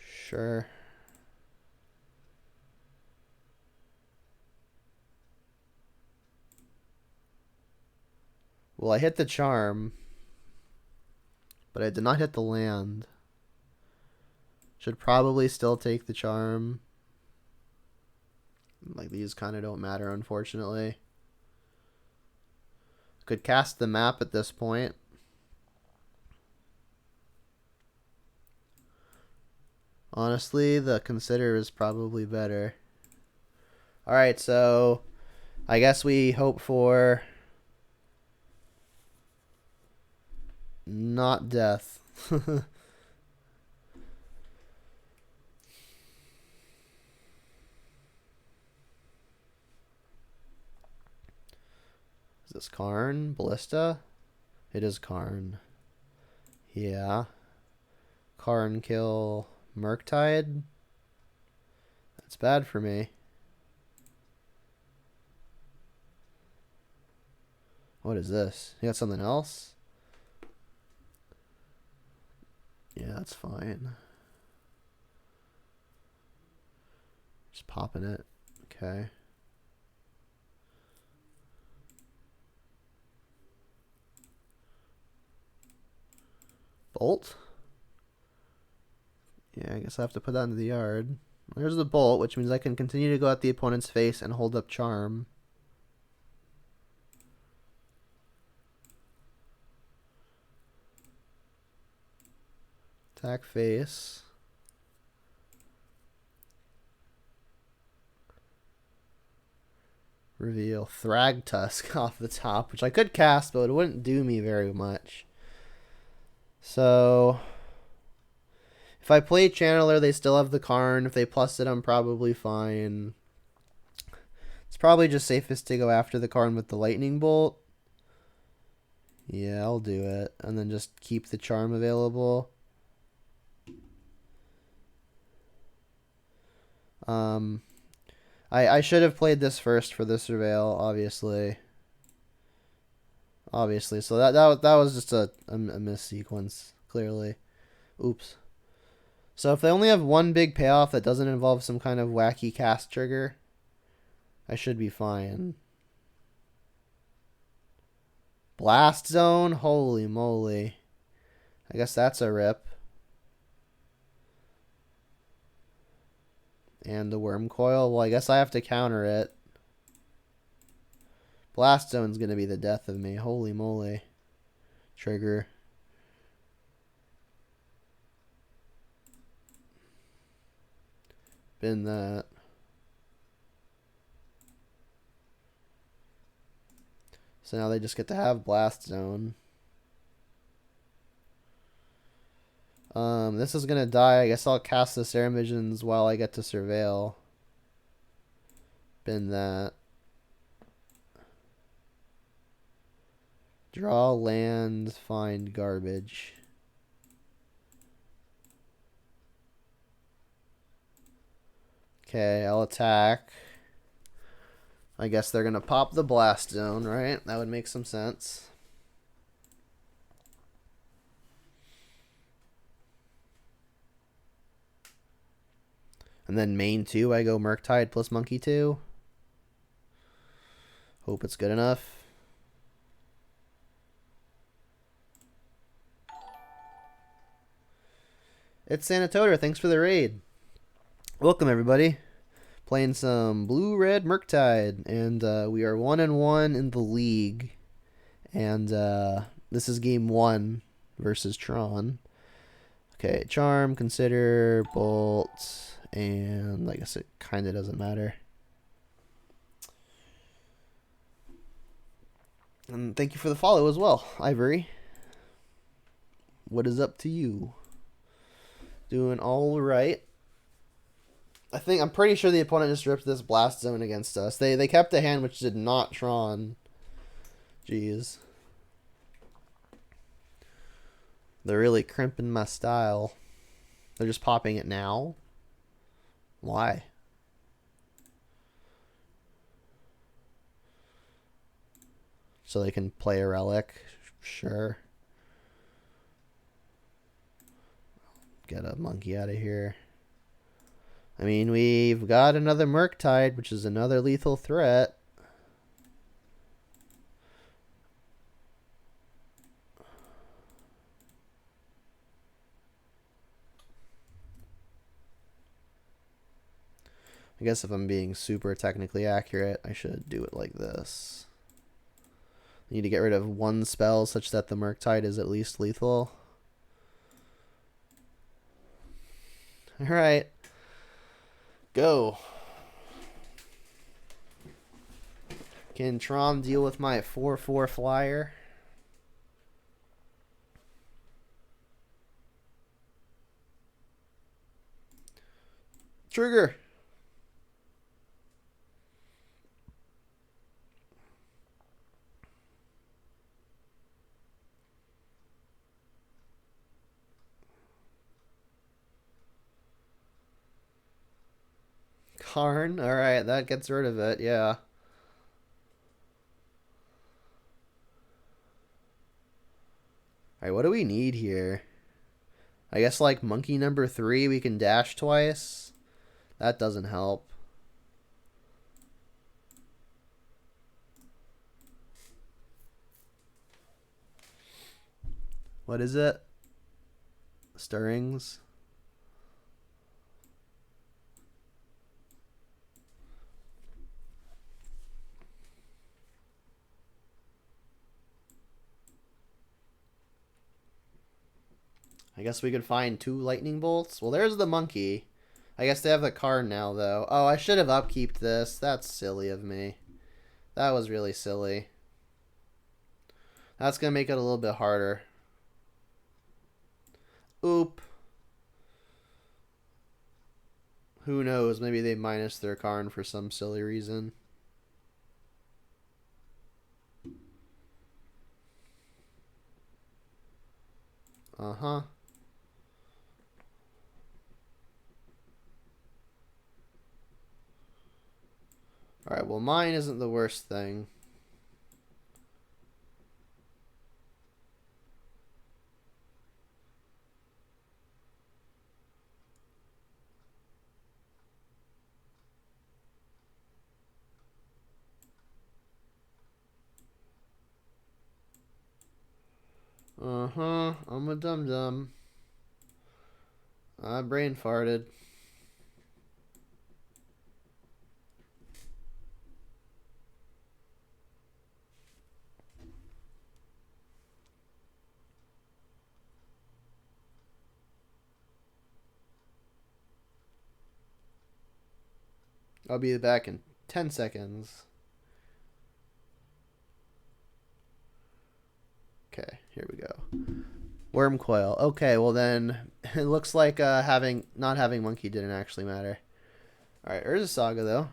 Sure. Well, I hit the Charm, but I did not hit the land. Should probably still take the Charm. Like, these kind of don't matter, unfortunately. Could cast the map at this point. Honestly, the Consider is probably better. Alright, so I guess we hope for not death. Is this Karn? Ballista? It is Karn. Yeah. Karn kill Murktide? That's bad for me. What is this? You got something else? Yeah, that's fine. Just popping it. Okay. Bolt? Yeah, I guess I have to put that into the yard. There's the bolt, which means I can continue to go at the opponent's face and hold up charm. Attack face. Reveal Thrag Tusk off the top, which I could cast, but it wouldn't do me very much. So if I play Channeler, they still have the Karn. If they plus it, I'm probably fine. It's probably just safest to go after the Karn with the Lightning Bolt. Yeah, I'll do it. And then just keep the charm available. I should have played this first for the Surveil, obviously. So that was just a miss sequence, clearly. Oops. So if they only have one big payoff that doesn't involve some kind of wacky cast trigger, I should be fine. Blast Zone? Holy moly. I guess that's a rip. And the Worm Coil? Well, I guess I have to counter it. Blast Zone's going to be the death of me. Holy moly. Trigger. Been that. So now they just get to have Blast Zone. This is going to die. I guess I'll cast the Serum Visions while I get to Surveil. Been that. Draw land, find garbage. Okay, I'll attack. I guess they're going to pop the Blast Zone, right? That would make some sense. And then main 2, I go Murktide plus Monkey 2. Hope it's good enough. It's Sanatotor. Thanks for the raid. Welcome, everybody. Playing some blue-red Murktide. And we are 1-1 in the league. And this is game 1 versus Tron. Okay, Charm, Consider, Bolt... And I guess it kind of doesn't matter. And thank you for the follow as well, Ivory. What is up to you? Doing all right. I'm pretty sure the opponent just ripped this Blast Zone against us. They kept a hand which did not Tron. Jeez. They're really crimping my style. They're just popping it now. Why? So they can play a relic? Sure. Get a monkey out of here. I mean, we've got another Murktide, which is another lethal threat. I guess if I'm being super technically accurate, I should do it like this. I need to get rid of one spell such that the Murktide is at least lethal. Alright. Go. Can Tron deal with my 4/4 flyer? Trigger. Karn? Alright, that gets rid of it, yeah. Alright, what do we need here? I guess like monkey number 3, we can dash twice. That doesn't help. What is it? Stirrings. I guess we could find 2 lightning bolts. Well, there's the monkey. I guess they have the card now, though. Oh, I should have upkeeped this. That's silly of me. That was really silly. That's going to make it a little bit harder. Oop. Who knows? Maybe they minus their Karn for some silly reason. Uh-huh. Alright, well, mine isn't the worst thing. Uh-huh. I'm a dum-dum. I brain farted. I'll be back in 10 seconds. Okay, here we go. Worm coil. Okay, well then it looks like not having monkey didn't actually matter. Alright, Urza Saga though.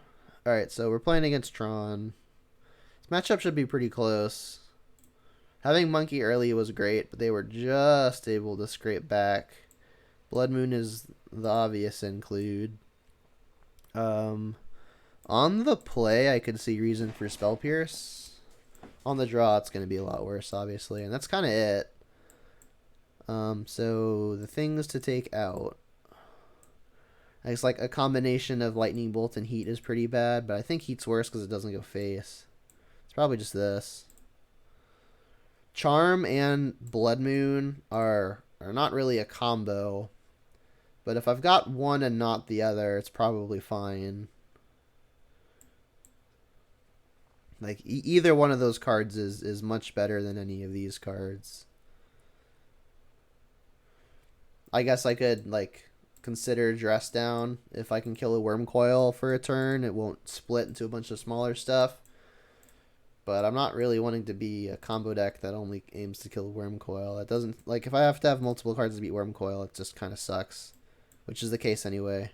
Alright, so we're playing against Tron. This matchup should be pretty close. Having monkey early was great, but they were just able to scrape back. Blood Moon is the obvious include. On the play, I could see reason for Spell Pierce. On the draw, it's going to be a lot worse, obviously, and that's kind of it. So the things to take out. It's like a combination of Lightning Bolt and Heat is pretty bad, but I think Heat's worse because it doesn't go face. It's probably just this. Charm and Blood Moon are not really a combo, but if I've got one and not the other, it's probably fine. Like, either one of those cards is much better than any of these cards. I guess I could, like, consider Dress Down. If I can kill a Worm Coil for a turn, it won't split into a bunch of smaller stuff. But I'm not really wanting to be a combo deck that only aims to kill Worm Coil. That doesn't, like, if I have to have multiple cards to beat Worm Coil, it just kind of sucks. Which is the case anyway.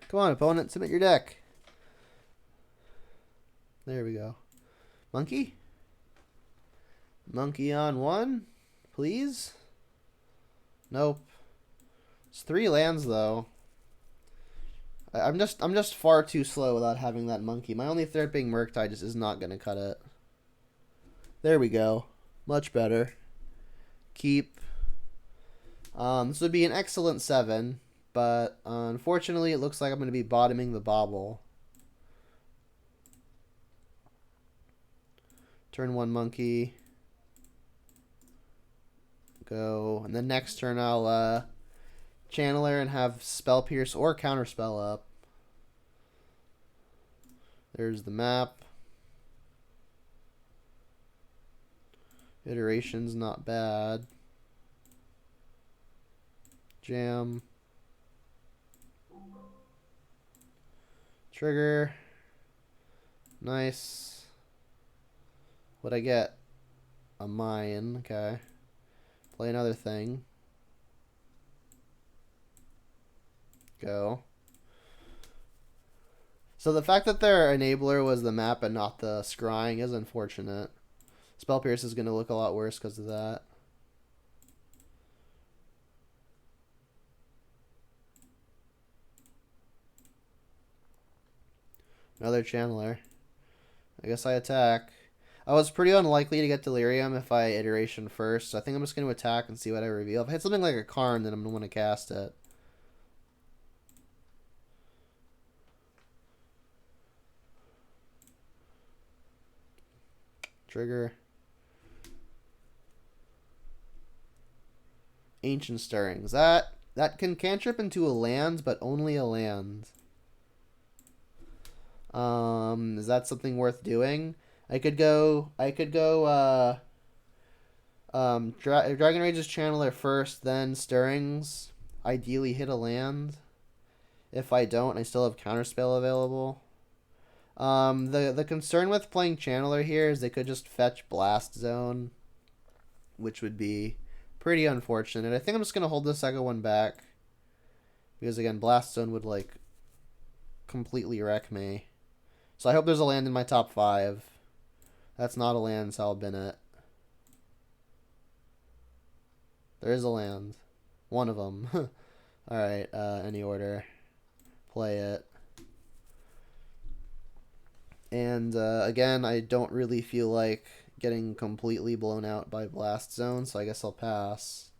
Come on, opponent, submit your deck. There we go. Monkey? Monkey on 1, please? Nope. It's 3 lands, though. I'm just far too slow without having that monkey. My only threat being Murktide just is not gonna cut it. There we go. Much better. Keep. This would be an excellent 7, but unfortunately it looks like I'm gonna be bottoming the bobble. Turn 1 monkey. Go. And then next turn I'll Channeler and have Spell Pierce or Counterspell up. There's the map. Iteration's not bad. Jam. Trigger. Nice. What'd I get? A mine. Okay. Play another thing. Go. So the fact that their enabler was the map and not the scrying is unfortunate. Spell Pierce is going to look a lot worse because of that. Another Channeler. I guess I attack. I was pretty unlikely to get Delirium if I iteration first, so I think I'm just going to attack and see what I reveal. If I hit something like a Karn, then I'm going to want to cast it. Trigger. Ancient Stirrings. That can cantrip into a land, but only a land. Is that something worth doing? I could go Dragon Rage's Channeler first, then Stirrings. Ideally hit a land. If I don't, I still have Counterspell available. The concern with playing Channeler here is they could just fetch Blast Zone, which would be pretty unfortunate. I think I'm just going to hold the second one back. Because, again, Blast Zone would, like, completely wreck me. So I hope there's a land in my top 5. That's not a land, so I'll bin it. There is a land. One of them. Alright, any order. Play it. And, again, I don't really feel like getting completely blown out by Blast Zone, so I guess I'll pass.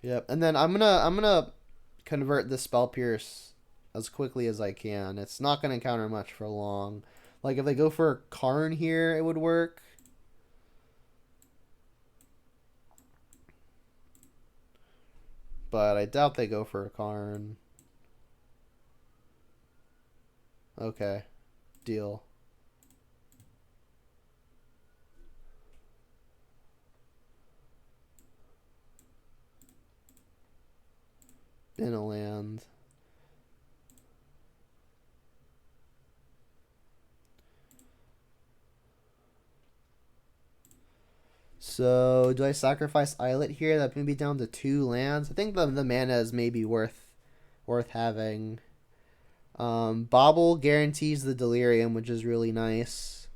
Yep, and then I'm gonna convert the Spell Pierce as quickly as I can. It's not gonna counter much for long. Like if they go for Karn here, it would work. But I doubt they go for a Karn. Okay. Deal. In a land. So, do I sacrifice Islet here? That may be down to 2 lands. I think the mana is maybe worth having. Bobble guarantees the Delirium, which is really nice.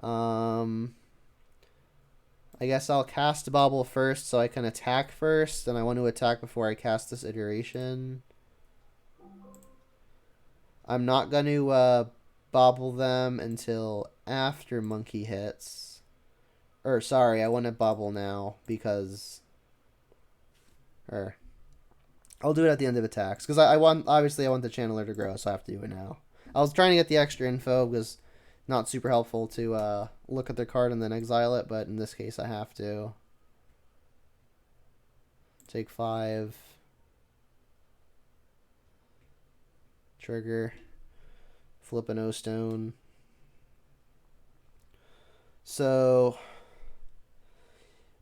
I guess I'll cast Bobble first so I can attack first, and I want to attack before I cast this iteration. I'm not going to Bobble them until after Monkey hits. Or, sorry, I want to Bobble now because... I'll do it at the end of attacks. Because obviously I want the Channeler to grow, so I have to do it now. I was trying to get the extra info because not super helpful to look at their card and then exile it, but in this case I have to. Take 5. Trigger. Flip an O-Stone. So...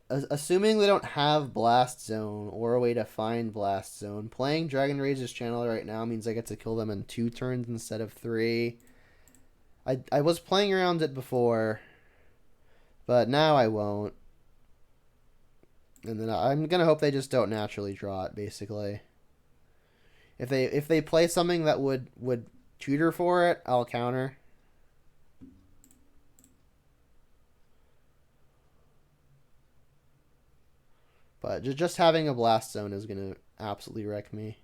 assuming they don't have Blast Zone or a way to find Blast Zone, playing Dragon Rage's Channeler right now means I get to kill them in 2 turns instead of 3. I was playing around it before, but now I won't. And then I'm gonna hope they just don't naturally draw it, basically. If they play something that would tutor for it, I'll counter. But just having a blast zone is going to absolutely wreck me.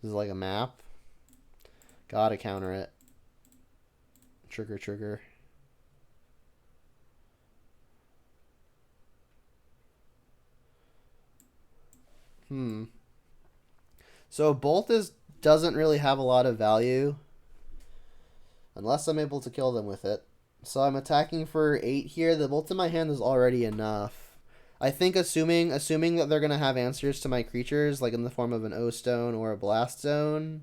This is like a map. Gotta counter it. Trigger, trigger. So Bolt doesn't really have a lot of value unless I'm able to kill them with it. So I'm attacking for 8 here. The Bolt in my hand is already enough. I think assuming that they're going to have answers to my creatures, like in the form of an O-Stone or a Blast Zone,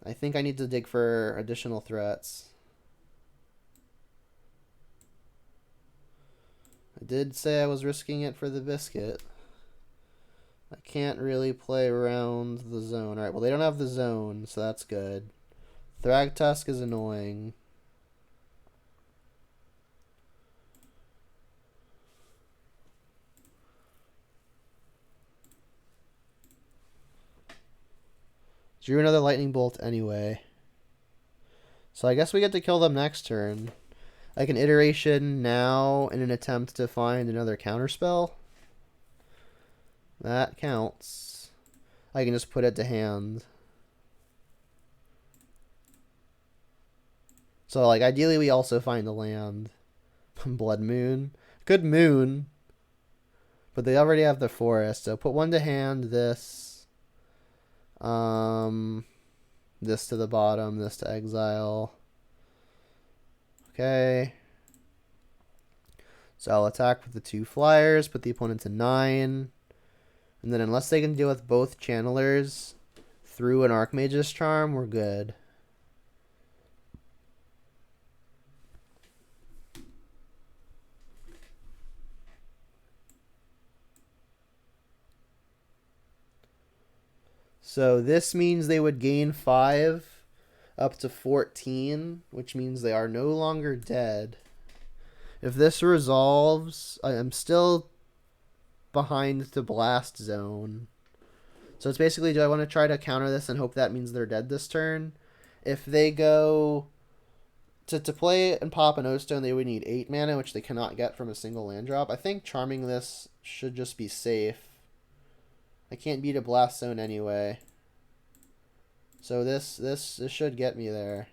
I think I need to dig for additional threats. I did say I was risking it for the biscuit. I can't really play around the zone. Alright, well they don't have the zone, so that's good. Thragtusk is annoying. Drew another lightning bolt anyway. So I guess we get to kill them next turn. I can iteration now in an attempt to find another counterspell. That counts. I can just put it to hand. So like ideally we also find a land. Blood Moon. Good moon. But they already have the forest, so put one to hand, this. This to the bottom, this to exile. Okay. So I'll attack with the 2 flyers, put the opponent to 9. And then unless they can deal with both channelers through an Archmage's Charm, we're good. So this means they would gain 5 up to 14, which means they are no longer dead. If this resolves, I am still behind the blast zone. So it's basically, do I want to try to counter this and hope that means they're dead this turn? If they go to play and pop an O-Stone, they would need 8 mana, which they cannot get from a single land drop. I think charming this should just be safe. I can't beat a blast zone anyway. So this should get me there.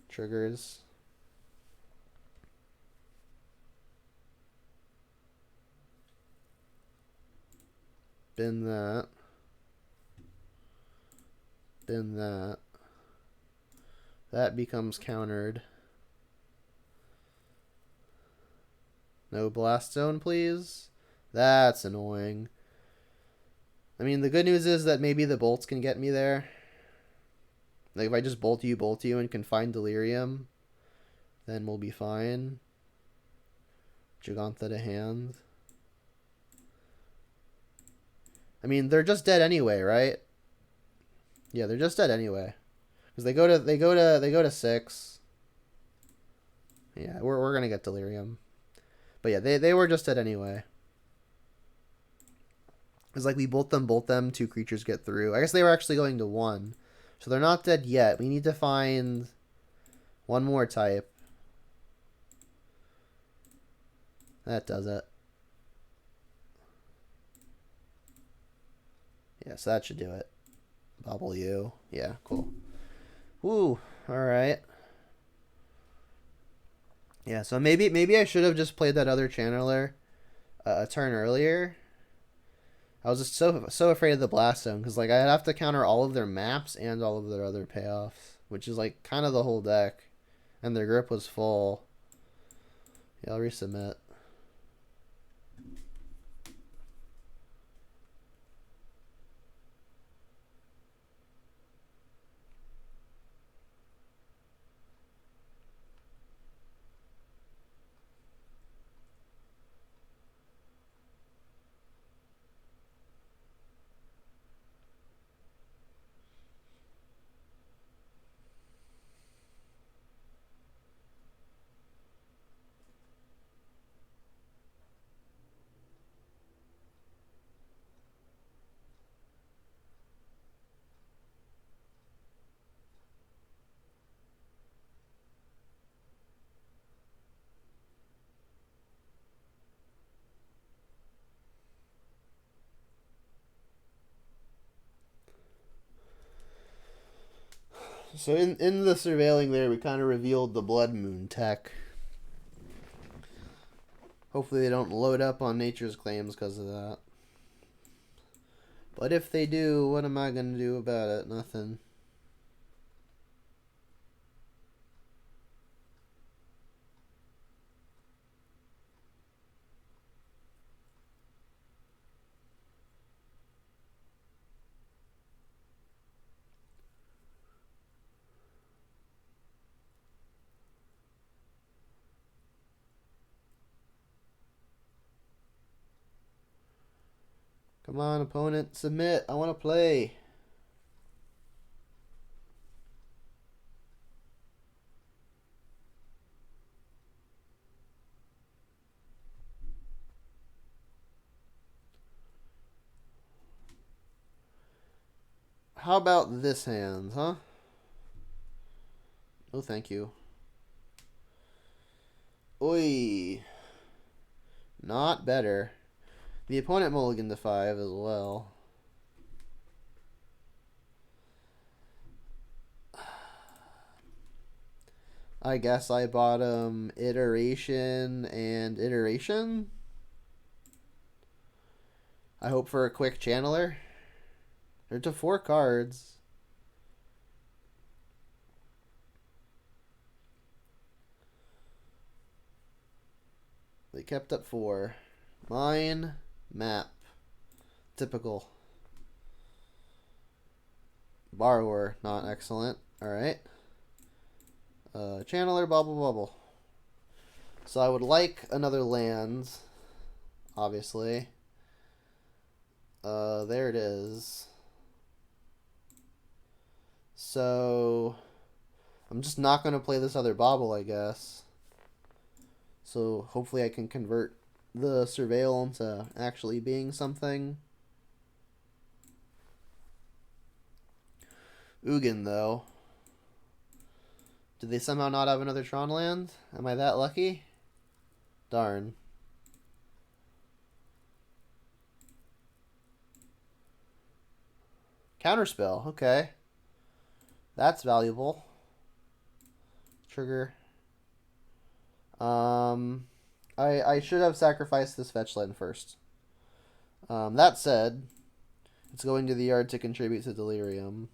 Triggers. Bin that. Bin that. That becomes countered. No blast zone, please. That's annoying. I mean, the good news is that maybe the bolts can get me there. Like, if I just bolt you, and can find Delirium, then we'll be fine. Gigantha to hand. I mean, they're just dead anyway, right? Yeah, they're just dead anyway. Because they go to 6. Yeah, we're gonna get Delirium. But yeah, they were just dead anyway. It's like we bolt them, 2 creatures get through. I guess they were actually going to 1. So they're not dead yet. We need to find one more type. That does it. Yeah, so that should do it. Bubble you. Yeah, cool. Woo, alright. Yeah, so maybe I should have just played that other channeler a turn earlier. I was just so afraid of the blast zone because like I'd have to counter all of their maps and all of their other payoffs, which is like kind of the whole deck, and their grip was full. Yeah, I'll resubmit. So in the surveilling there, we kind of revealed the Blood Moon tech. Hopefully they don't load up on Nature's Claims because of that. But if they do, what am I going to do about it? Nothing. Come on, opponent, submit. I want to play. How about this hand, huh? Oh, thank you. Oi. Not better. The opponent mulliganed to 5 as well. I guess I bought iteration and iteration. I hope for a quick channeler. They're to 4 cards. They kept up 4. Mine, map. Typical. Borrower, not excellent. Alright. Channeler, bubble, bubble. So I would like another land, obviously. There it is. So I'm just not going to play this other bobble, I guess. So hopefully I can convert the surveil into actually being something. Ugin, though. Did they somehow not have another Tron land? Am I that lucky? Darn. Counterspell, okay. That's valuable. Trigger. I should have sacrificed this fetch land first. That said, it's going to the yard to contribute to Delirium.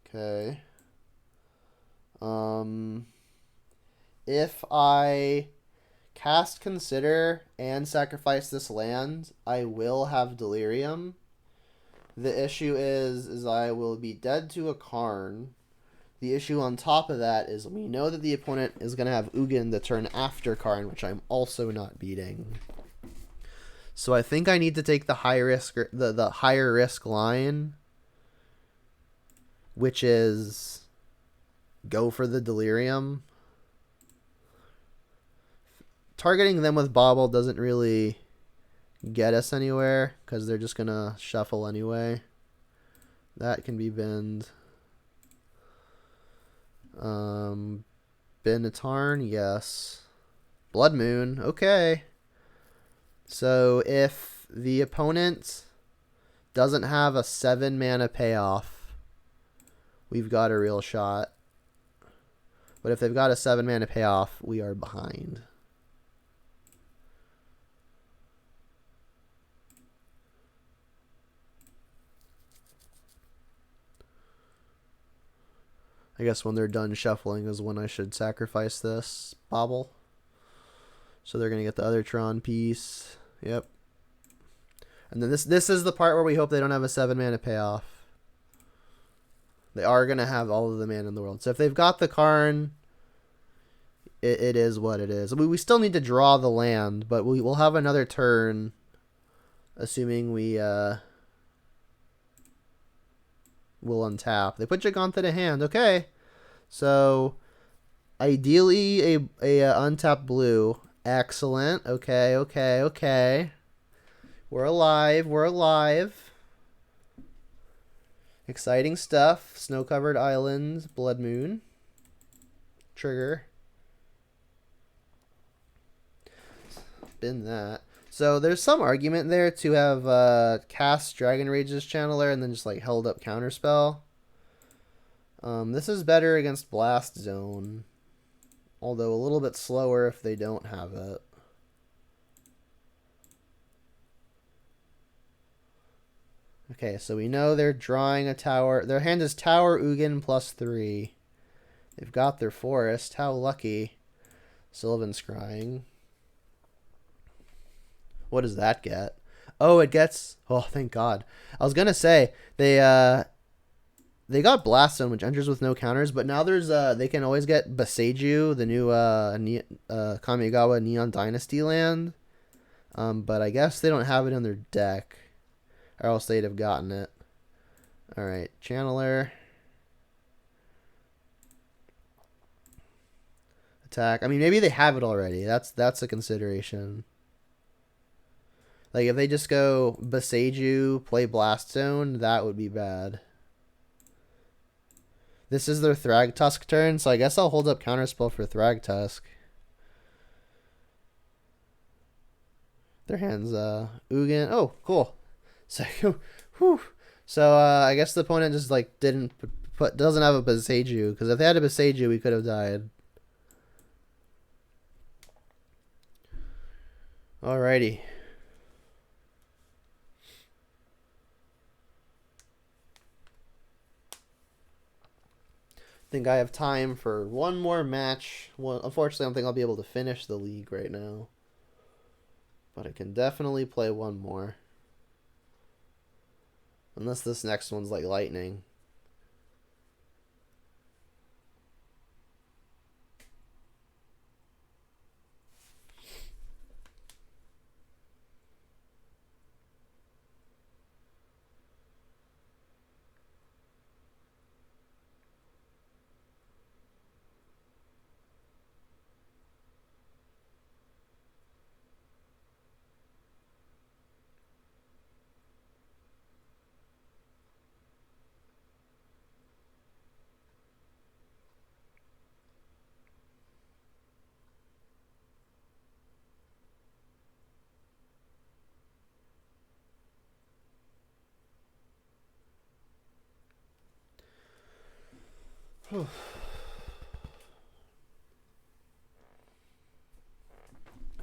Okay. If I cast Consider and sacrifice this land, I will have Delirium. The issue is I will be dead to a Karn. The issue on top of that is we know that the opponent is going to have Ugin the turn after Karn, which I'm also not beating. So I think I need to take the high risk, the higher risk line, which is go for the Delirium. Targeting them with Bobble doesn't really get us anywhere because they're just gonna shuffle anyway. That can be binned. Bin a Tarn, yes. Blood Moon, okay. So if the opponent doesn't have a 7 mana payoff, we've got a real shot. But if they've got a 7 mana payoff, we are behind. I guess when they're done shuffling is when I should sacrifice this bobble. So they're going to get the other Tron piece. Yep. And then this is the part where we hope they don't have a 7 mana payoff. They are going to have all of the mana in the world. So if they've got the Karn, it is what it is. We still need to draw the land, but we'll have another turn, assuming we will untap. They put Giganta to hand. Okay. So ideally a untapped blue. Excellent. Okay, okay, okay. We're alive. We're alive. Exciting stuff. Snow-covered islands. Blood Moon. Trigger. Bin that. So there's some argument there to have cast Dragon Rage's Channeler and then just like held up Counterspell. This is better against Blast Zone, although a little bit slower if they don't have it. Okay, so we know they're drawing a tower. Their hand is Tower Ugin +3. They've got their forest. How lucky. Sylvan Scrying. What does that get? Oh, it gets... Oh, thank God. I was going to say, they got Blast Zone, which enters with no counters, but now there's they can always get Boseiju, the new Kamigawa Neon Dynasty land. But I guess they don't have it in their deck, or else they'd have gotten it. Alright, Channeler. Attack. I mean, maybe they have it already. That's a consideration. Like, if they just go Boseiju, play Blast Zone, that would be bad. This is their Thragtusk turn, so I guess I'll hold up Counterspell for Thragtusk. Their hand's Ugin. Oh, cool. So, whew. So I guess the opponent just like doesn't have a Boseiju, because if they had a Boseiju, we could have died. Alrighty. I think I have time for one more match. Well, unfortunately, I don't think I'll be able to finish the league right now, but I can definitely play one more. Unless this next one's like lightning.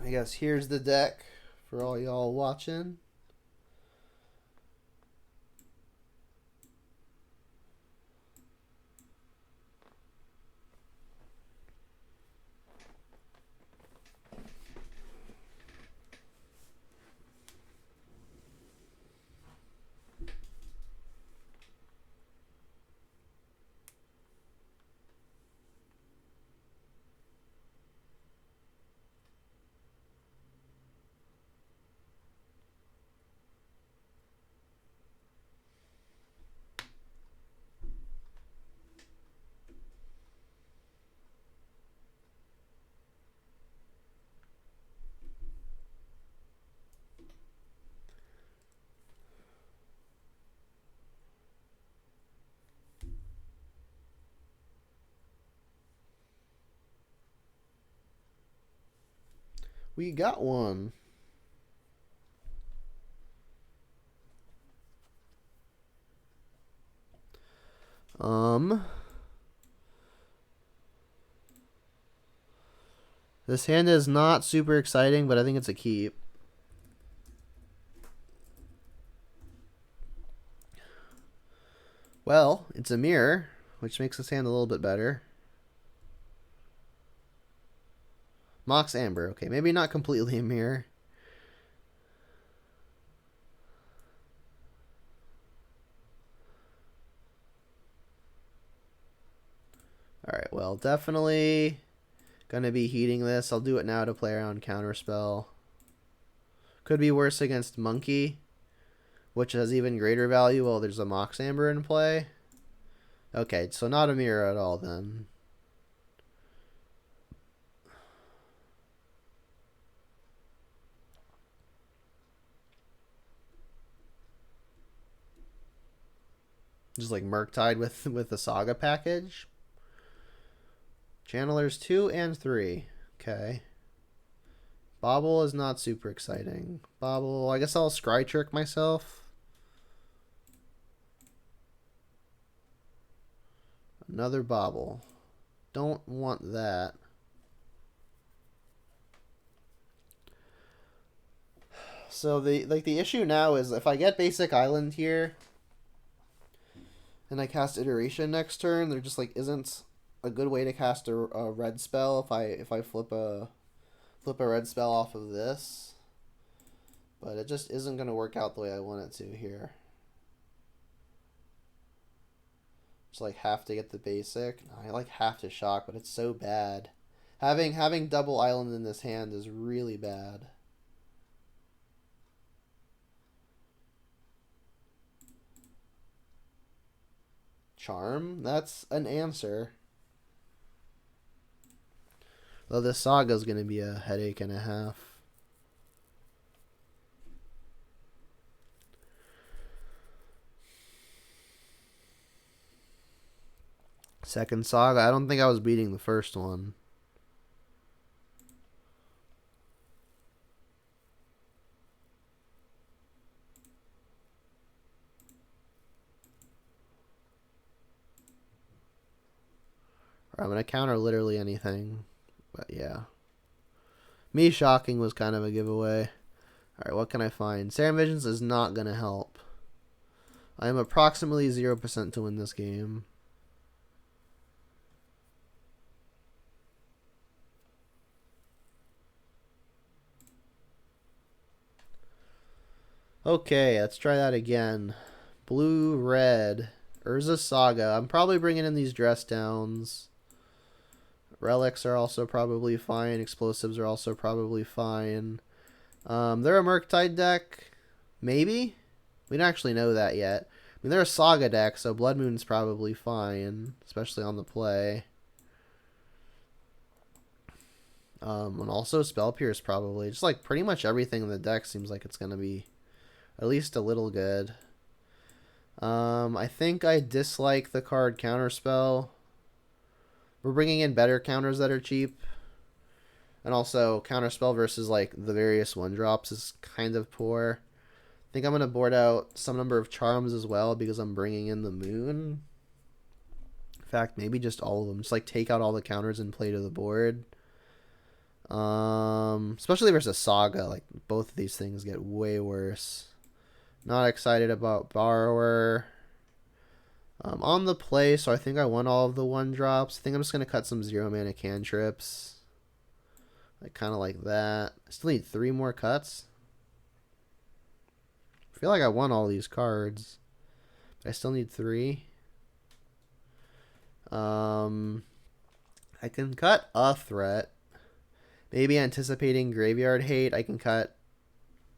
I guess here's the deck for all y'all watching. We got one. This hand is not super exciting, but I think it's a keep. Well, it's a mirror, which makes this hand a little bit better. Mox Amber. Okay, maybe not completely a mirror. Alright, well, definitely gonna be heating this. I'll do it now to play around Counterspell. Could be worse against Monkey, which has even greater value while there's a Mox Amber in play. Okay, so not a mirror at all then. Just like Murktide with the Saga package. Channelers 2 and 3. Okay. Bobble is not super exciting. Bobble, I guess I'll scry trick myself. Another bobble. Don't want that. So the issue now is if I get basic island here and I cast iteration next turn, there just like isn't a good way to cast a red spell if I flip a red spell off of this. But it just isn't going to work out the way I want it to here. Just like have to get the basic. I like have to shock, but it's so bad. Having double island in this hand is really bad. Charm? That's an answer. Though this saga is going to be a headache and a half. Second saga. I don't think I was beating the first one. I'm going to counter literally anything. But yeah. Me shocking was kind of a giveaway. Alright, what can I find? Serum Visions is not going to help. I am approximately 0% to win this game. Okay, let's try that again. Blue, red. Urza Saga. I'm probably bringing in these dress downs. Relics are also probably fine. Explosives are also probably fine. They're a Murktide deck. Maybe? We don't actually know that yet. I mean, they're a Saga deck, so Blood Moon's probably fine. Especially on the play. And also Spell Pierce probably. Just like pretty much everything in the deck seems like it's going to be at least a little good. I think I dislike the card Counterspell. We're bringing in better counters that are cheap. And also, Counterspell versus like the various 1-drops is kind of poor. I think I'm going to board out some number of Charms as well because I'm bringing in the Moon. In fact, maybe just all of them. Just like take out all the counters and play to the board. Especially versus Saga. Like both of these things get way worse. Not excited about Borrower. On the play, so I think I won all of the 1-drops. I think I'm just going to cut some 0-mana cantrips. Like, kind of like that. I still need 3 more cuts. I feel like I won all these cards. But I still need 3. I can cut a threat. Maybe anticipating Graveyard Hate, I can cut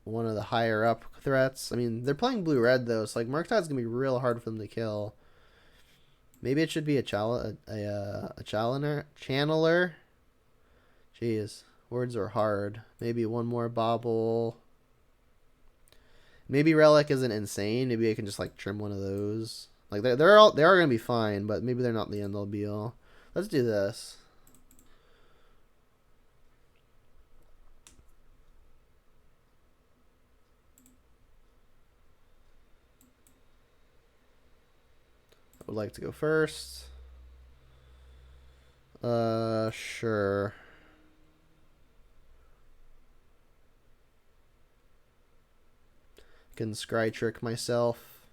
one of the higher up threats. I mean, they're playing blue-red, though, so like Murktide's going to be real hard for them to kill. Maybe it should be a channeler. Jeez, words are hard. Maybe one more bobble. Maybe Relic isn't insane. Maybe I can just like trim one of those. Like they are gonna be fine, but maybe they're not the end all be all. Let's do this. Would like to go first. Sure. Can scry trick myself.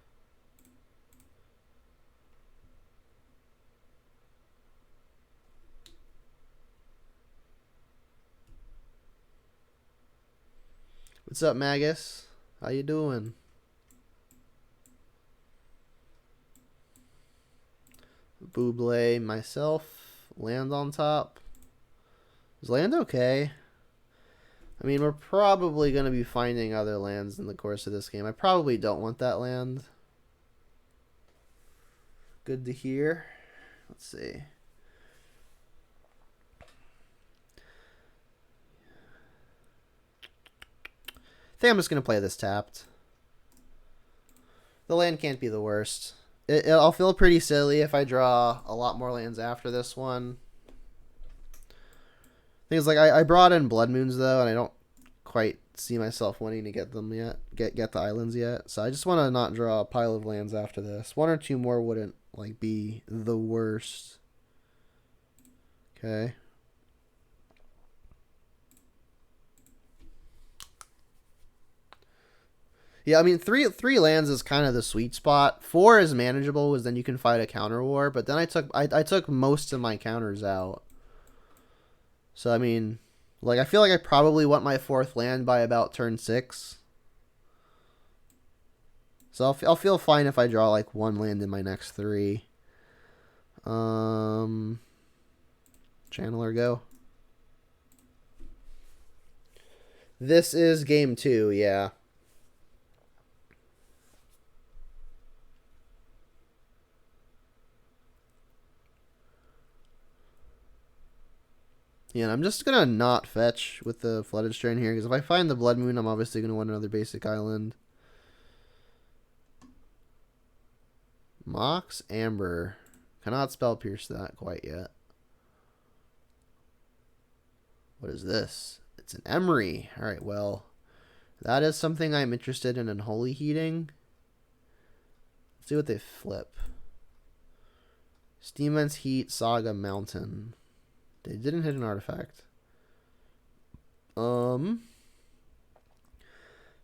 What's up, Magus? How you doing? Buble myself. Land on top. Is land okay? I mean, we're probably going to be finding other lands in the course of this game. I probably don't want that land. Good to hear. Let's see. I think I'm just going to play this tapped. The land can't be the worst. I'll feel pretty silly if I draw a lot more lands after this one. Things like I brought in Blood Moons though, and I don't quite see myself wanting to get them yet. Get the islands yet. So I just want to not draw a pile of lands after this. One or two more wouldn't like be the worst. Okay. Yeah, I mean three lands is kind of the sweet spot. 4 is manageable, because then you can fight a counter war. But then I took most of my counters out. So I mean, like, I feel like I probably want my 4th land by about turn 6. So I'll feel fine if I draw like 1 land in my next 3. Channeler, go. This is game 2, yeah. Yeah, and I'm just going to not fetch with the Flooded Strain here, because if I find the Blood Moon, I'm obviously going to want another basic island. Mox Amber. Cannot spell pierce that quite yet. What is this? It's an Emery. Alright, well, that is something I'm interested in Holy Heating. Let's see what they flip. Steamman's Heat, Saga, Mountain. They didn't hit an artifact.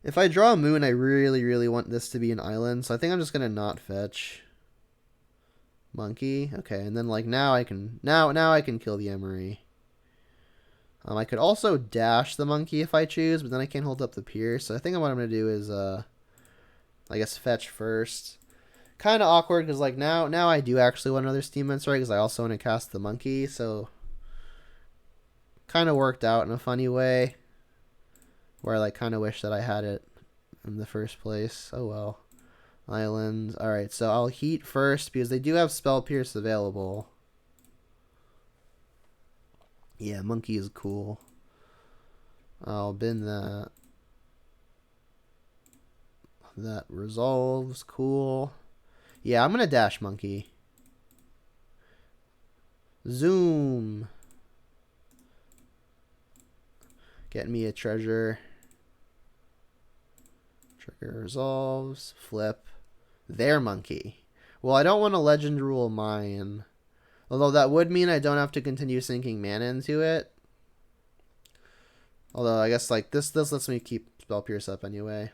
If I draw a moon, I really, really want this to be an island, so I think I'm just gonna not fetch. Monkey. Okay, and then like now I can kill the Emery. I could also dash the monkey if I choose, but then I can't hold up the pierce. So I think what I'm gonna do is I guess fetch first. Kind of awkward because like now I do actually want another Steamman's Right, because I also want to cast the monkey, so kind of worked out in a funny way where I like kind of wish that I had it in the first place. Oh well. Island. Alright, so I'll heat first because they do have Spell Pierce available. Yeah, monkey is cool. I'll bin that. That resolves. Cool. Yeah, I'm going to dash monkey. Zoom. Get me a treasure. Trigger resolves. Flip. Their monkey. Well, I don't want a legend rule mine. Although that would mean I don't have to continue sinking mana into it. Although I guess like this lets me keep Spell Pierce up anyway.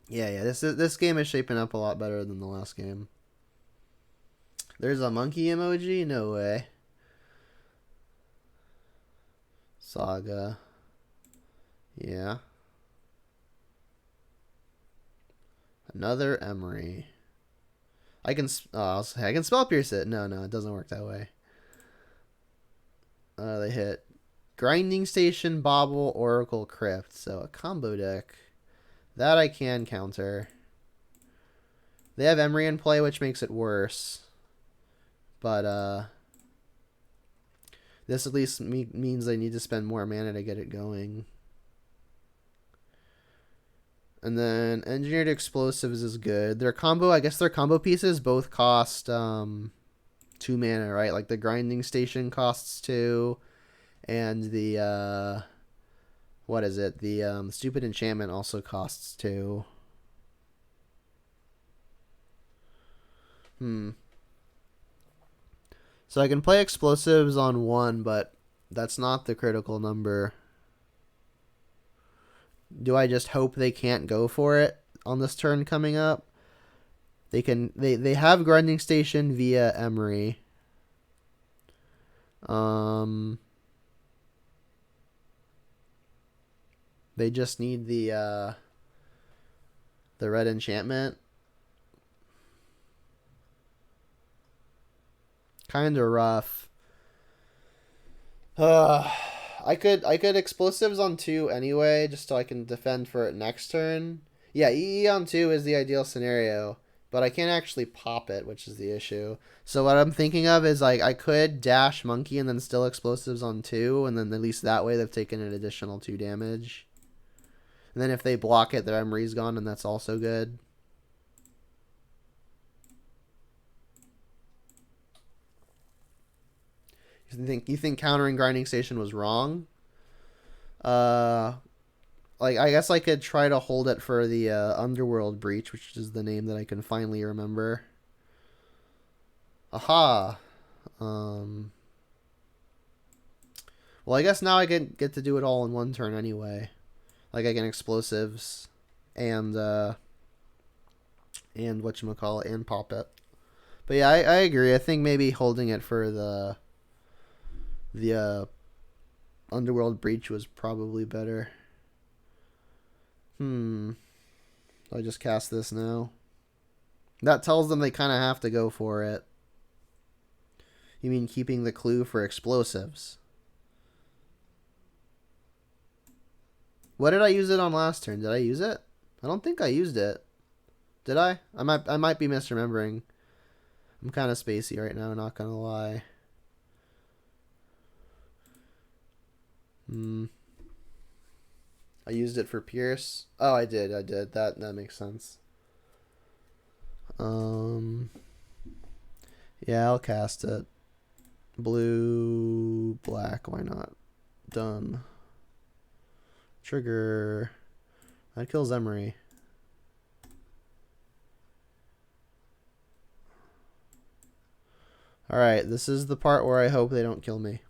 Yeah, this game is shaping up a lot better than the last game. There's a monkey emoji? No way. Saga. Yeah. Another Emery. I can Spell Pierce it. No, it doesn't work that way. They hit Grinding Station, Bobble, Oracle, Crypt. So a combo deck. That I can counter. They have Emery in play, which makes it worse. But this at least means they need to spend more mana to get it going. And then Engineered Explosives is good. Their combo, I guess their combo pieces both cost 2 mana, right? Like the Grinding Station costs 2. And the, what is it? The Stupid Enchantment also costs 2. So I can play Explosives on 1, but that's not the critical number. Do I just hope they can't go for it on this turn coming up? They have Grinding Station via Emery. They just need the red enchantment. Kind of rough. I could Explosives on 2 anyway, just so I can defend for it next turn. Yeah, EE on 2 is the ideal scenario, but I can't actually pop it, which is the issue. So what I'm thinking of is like I could dash monkey and then still Explosives on 2, and then at least that way they've taken an additional 2 damage. And then if they block it, their Emery's gone, and that's also good. You think countering Grinding Station was wrong? Uh, like I guess I could try to hold it for the Underworld Breach, which is the name that I can finally remember. Aha. Um. Well, I guess now I can get to do it all in one turn anyway. Like I can explosives and whatchamacallit and pop it. But yeah, I agree. I think maybe holding it for the Underworld Breach was probably better. I just cast this now. That tells them they kind of have to go for it. You mean keeping the clue for explosives? What did I use it on last turn? Did I use it? I don't think I used it. Did I? I might be misremembering. I'm kind of spacey right now, not gonna lie. I used it for Pierce. Oh, I did. That makes sense. Yeah, I'll cast it. Blue, black, why not? Done. Trigger. That kills Emery. Alright, this is the part where I hope they don't kill me.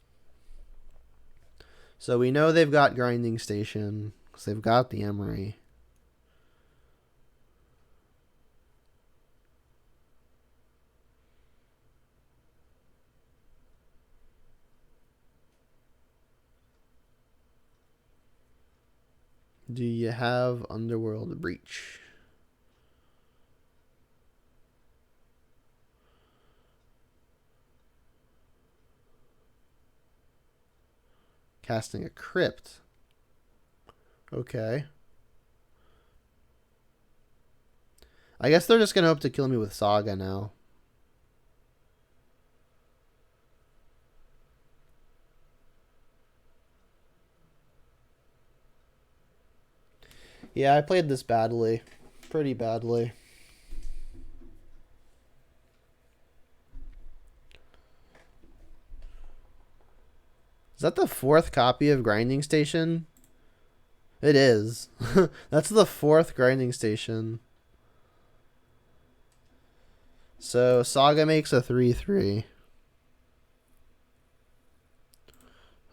So we know they've got Grinding Station, because they've got the Emery. Do you have Underworld Breach? Casting a Crypt. Okay. I guess they're just going to hope to kill me with Saga now. Yeah, I played this badly. Pretty badly. Is that the 4th copy of Grinding Station? It is. That's the 4th Grinding Station. So Saga makes a 3/3.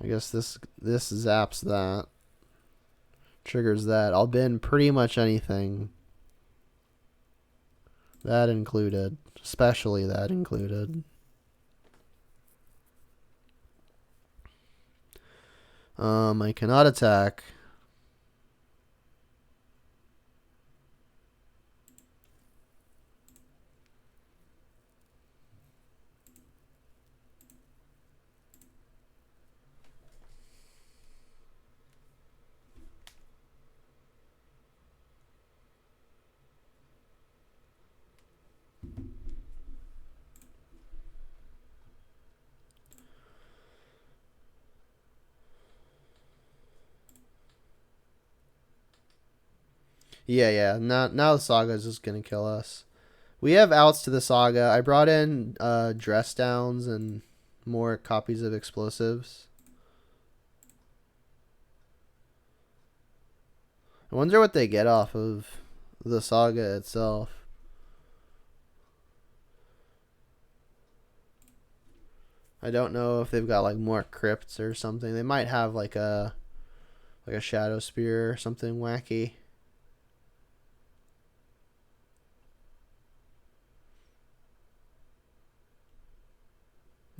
I guess this zaps that. Triggers that. I'll bin pretty much anything. That included. Especially that included. I cannot attack. Yeah. Now the Saga is just gonna kill us. We have outs to the Saga. I brought in dress downs and more copies of explosives. I wonder what they get off of the Saga itself. I don't know if they've got like more crypts or something. They might have like a shadow spear or something wacky.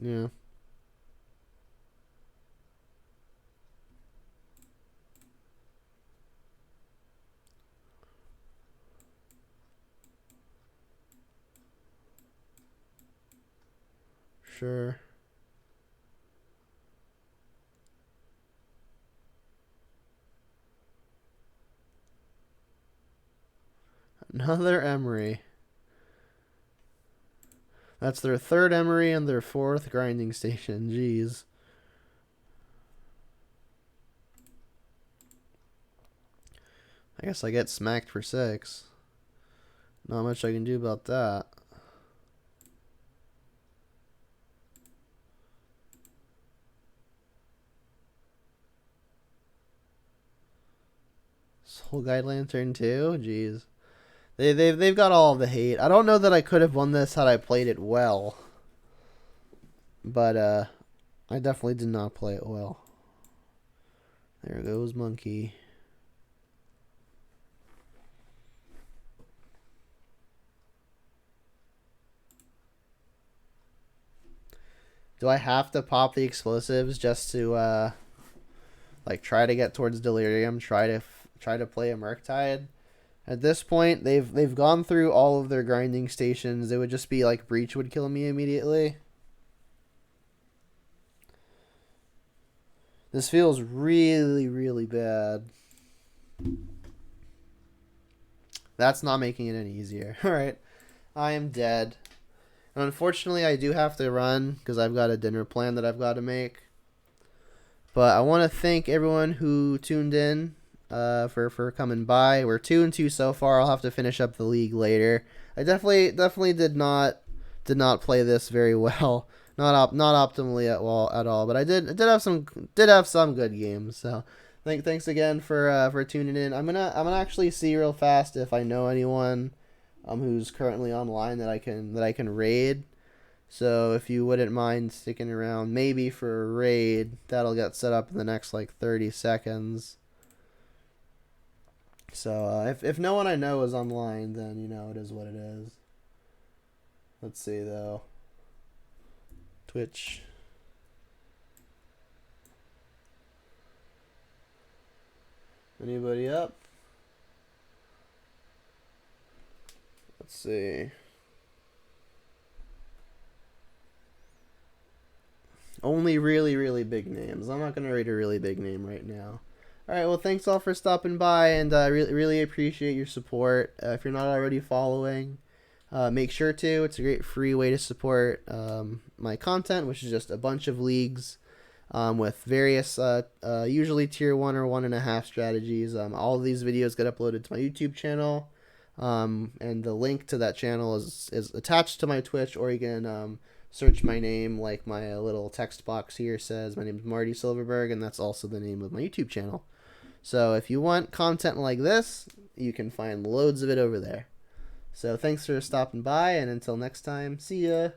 Yeah. Sure. Another Emery. That's their 3rd Emery and their 4th Grinding Station. Jeez. I guess I get smacked for 6. Not much I can do about that. Soul Guide Lantern too. Jeez, they've got all of the hate. I don't know that I could have won this had I played it well, but I definitely did not play it well. There goes Monkey. Do I have to pop the explosives just to like try to get towards Delirium? Try to play a Murktide? At this point, they've gone through all of their grinding stations. It would just be like Breach would kill me immediately. This feels really, really bad. That's not making it any easier. Alright. I am dead. And unfortunately, I do have to run because I've got a dinner plan that I've got to make. But I want to thank everyone who tuned in for coming by. We're 2-2 so far. I'll have to finish up the league later. I definitely did not play this very well. Not optimally at all. But I did have some good games. So thanks again for tuning in. I'm gonna actually see real fast if I know anyone who's currently online that I can raid. So if you wouldn't mind sticking around, maybe for a raid, that'll get set up in the next like 30 seconds. So if no one I know is online, then you know it is what it is. Let's see though. Twitch. Anybody up? Let's see. Only really, really big names. I'm not going to rate a really big name right now. Alright, well, thanks all for stopping by, and I really appreciate your support. If you're not already following, make sure to. It's a great free way to support my content, which is just a bunch of leagues with various, usually tier 1 or 1.5 strategies. All of these videos get uploaded to my YouTube channel. And the link to that channel is attached to my Twitch, or you can search my name like my little text box here says. My name is Marty Silverberg, and that's also the name of my YouTube channel. So if you want content like this, you can find loads of it over there. So thanks for stopping by, and until next time, see ya!